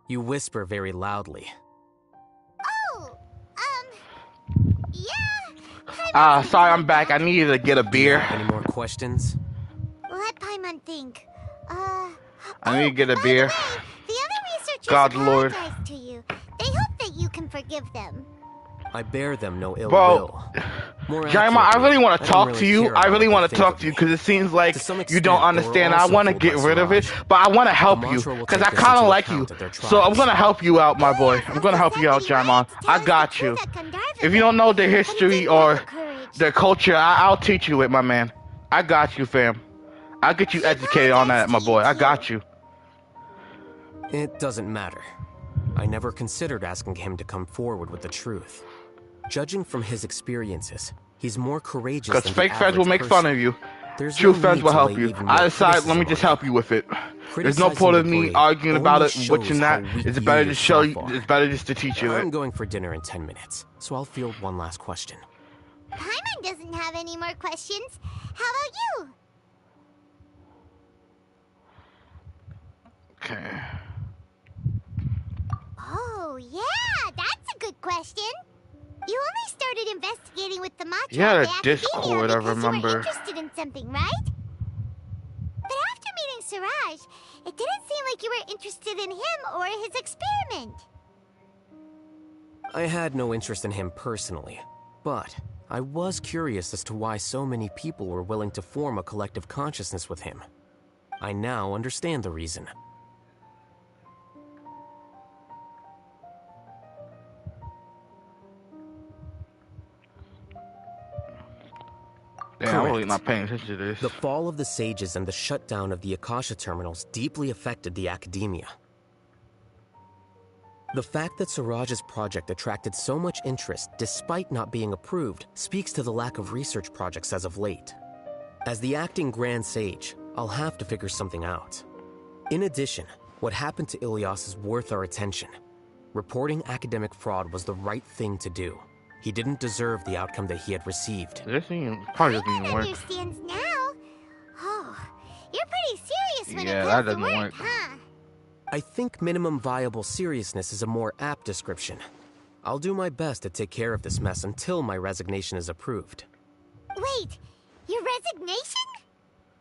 You whisper very loudly. Oh, yeah. Sorry, I'm back. I needed to get a Do you beer. have any more questions? Let Paimon think. I need to get a beer. The other researchers God Lord. apologize to you. They hope that you can forgive them. I bear them no ill Bro, will. More Jaima, I really want to I don't talk to you. care I about really what want they to think talk of to you me. because it seems like To some you extent, don't they were understand. I also want to fooled get by rid of it, Siraj. but I want to help The you mantra will because take I this kind of into like you. account at their So I'm trials. gonna help you out, my boy. I'm gonna help you out, Jaima. I got you. If you don't know the history or the culture, I'll teach you it, my man. I got you, fam. I'll get you educated on that, my boy. I got you. It doesn't matter. I never considered asking him to come forward with the truth. Judging from his experiences, he's more courageous Because than fake the friends will average make person. fun of you. There's True no friends need will to help lay you. even I more decide, let me criticism just on help you with it. There's no Criticizing point the of me brave arguing about only it, which shows and how that. weak It's you better to show you, yourself are. it's better just to teach you it. I'm going for dinner in 10 minutes, so I'll field one last question. Paimon doesn't have any more questions. How about you? Okay. Oh, yeah, that's a good question. You only started investigating with the Matra Yeah, at the the Academia Discord, I because you were remember. interested in something, right? But after meeting Siraj, it didn't seem like you were interested in him or his experiment. I had no interest in him personally, but I was curious as to why so many people were willing to form a collective consciousness with him. I now understand the reason. Damn, I'm really not paying attention to this. The fall of the sages and the shutdown of the Akasha terminals deeply affected the Academia. The fact that Siraj's project attracted so much interest despite not being approved speaks to the lack of research projects as of late. As the acting Grand Sage, I'll have to figure something out. In addition, what happened to Ilias is worth our attention. Reporting academic fraud was the right thing to do. He didn't deserve the outcome that he had received. This thing probably doesn't even work. Understands now. Oh, you're pretty serious when Yeah, it that comes to doesn't work, work. huh? I think minimum viable seriousness is a more apt description. I'll do my best to take care of this mess until my resignation is approved. Wait, your resignation?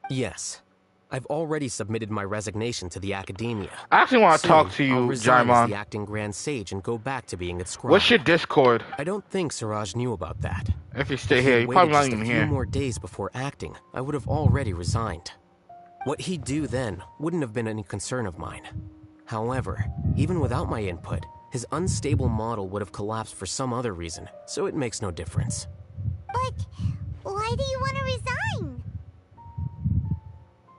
Yes. I've already submitted my resignation to the Academia. I actually want to Soon, talk to you, I'll resign as Jaimon. the acting Grand Sage and go back to being its scribe. What's your Discord? I don't think Siraj knew about that. If you stay If here, he'd you're waited probably not just even a few here. more days before acting, I would have already resigned. What he'd do then wouldn't have been any concern of mine. However, even without my input, his unstable model would have collapsed for some other reason, so it makes no difference. But why do you want to resign?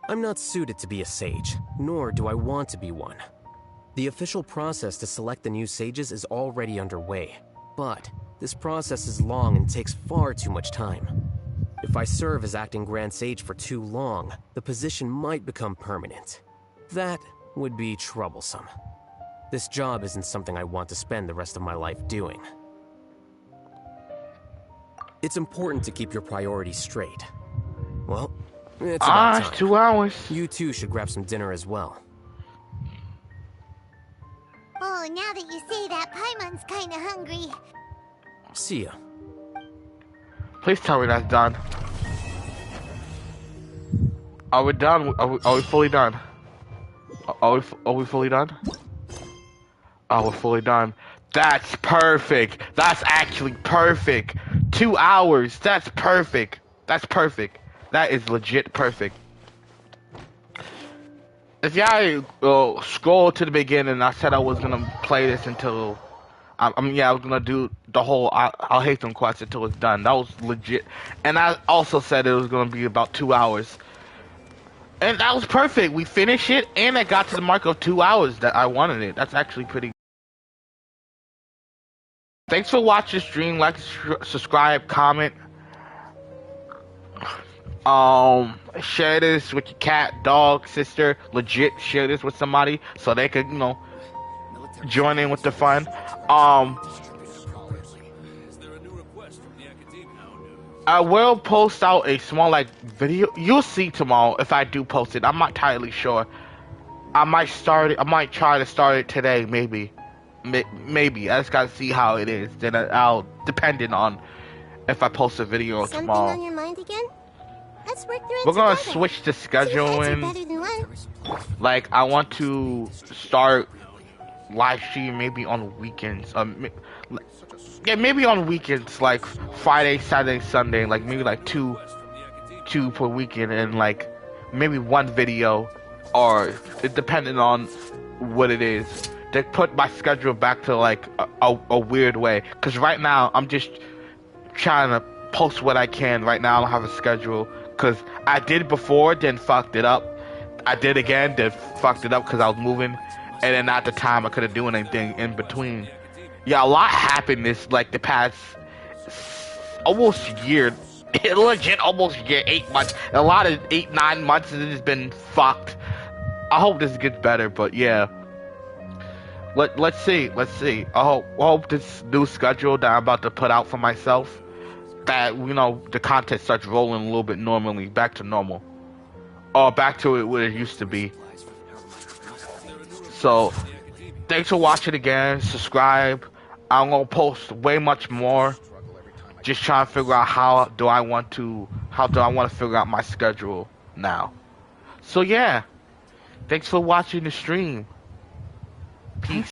I'm not suited to be a sage, nor do I want to be one. The official process to select the new sages is already underway, but this process is long and takes far too much time. If I serve as acting Grand Sage for too long, the position might become permanent. That would be troublesome. This job isn't something I want to spend the rest of my life doing. It's important to keep your priorities straight. Well, it's about time. 2 hours. You too should grab some dinner as well. Oh, now that you say that, Paimon's kinda hungry. See ya. Please tell me that's done. Are we done? Are we fully done? Are we fully done? Oh, we're fully done. That's perfect. That's actually perfect. 2 hours. That's perfect. That's perfect. That is legit perfect. If y'all scroll to the beginning, I said I was gonna play this until I was gonna do the whole alhaitham quest until it's done. That was legit. And I also said it was gonna be about 2 hours. And that was perfect. We finished it, and it got to the mark of 2 hours that I wanted it. That's actually pretty. Thanks for watching the stream. Like, subscribe, comment. Share this with your cat, dog, sister. Legit, share this with somebody so they could, join in with the fun. I will post out a small video. You'll see tomorrow if I do post it. I'm not entirely sure. I might try to start it today, maybe. Maybe. I just gotta see how it is. Then I'll, depending on if I post a video tomorrow. Something on your mind again? Let's work through it We're gonna together. switch the 2 heads are scheduling. better than 1. Like, I want to start live stream maybe on weekends. Yeah, maybe on weekends, like Friday, Saturday, Sunday, like maybe like two per weekend, and like maybe 1 video, or depending on what it is. To put my schedule back to like a weird way, because right now I'm just trying to post what I can. Right now I don't have a schedule, because I did before, then fucked it up. I did again, then fucked it up because I was moving, and then at the time I couldn't do anything in between. Yeah, a lot happened this, like, the past almost year. Legit almost year, 8 months. A lot of 8-9 months has been fucked. I hope this gets better, but yeah. Let's see. I hope this new schedule that I'm about to put out for myself, that, you know, the content starts rolling a little bit normally, back to normal. Or back to it what it used to be. So, thanks for watching again. Subscribe. I'm gonna post way much more. Just trying to figure out how do I want to figure out my schedule now. So yeah. Thanks for watching the stream. Peace.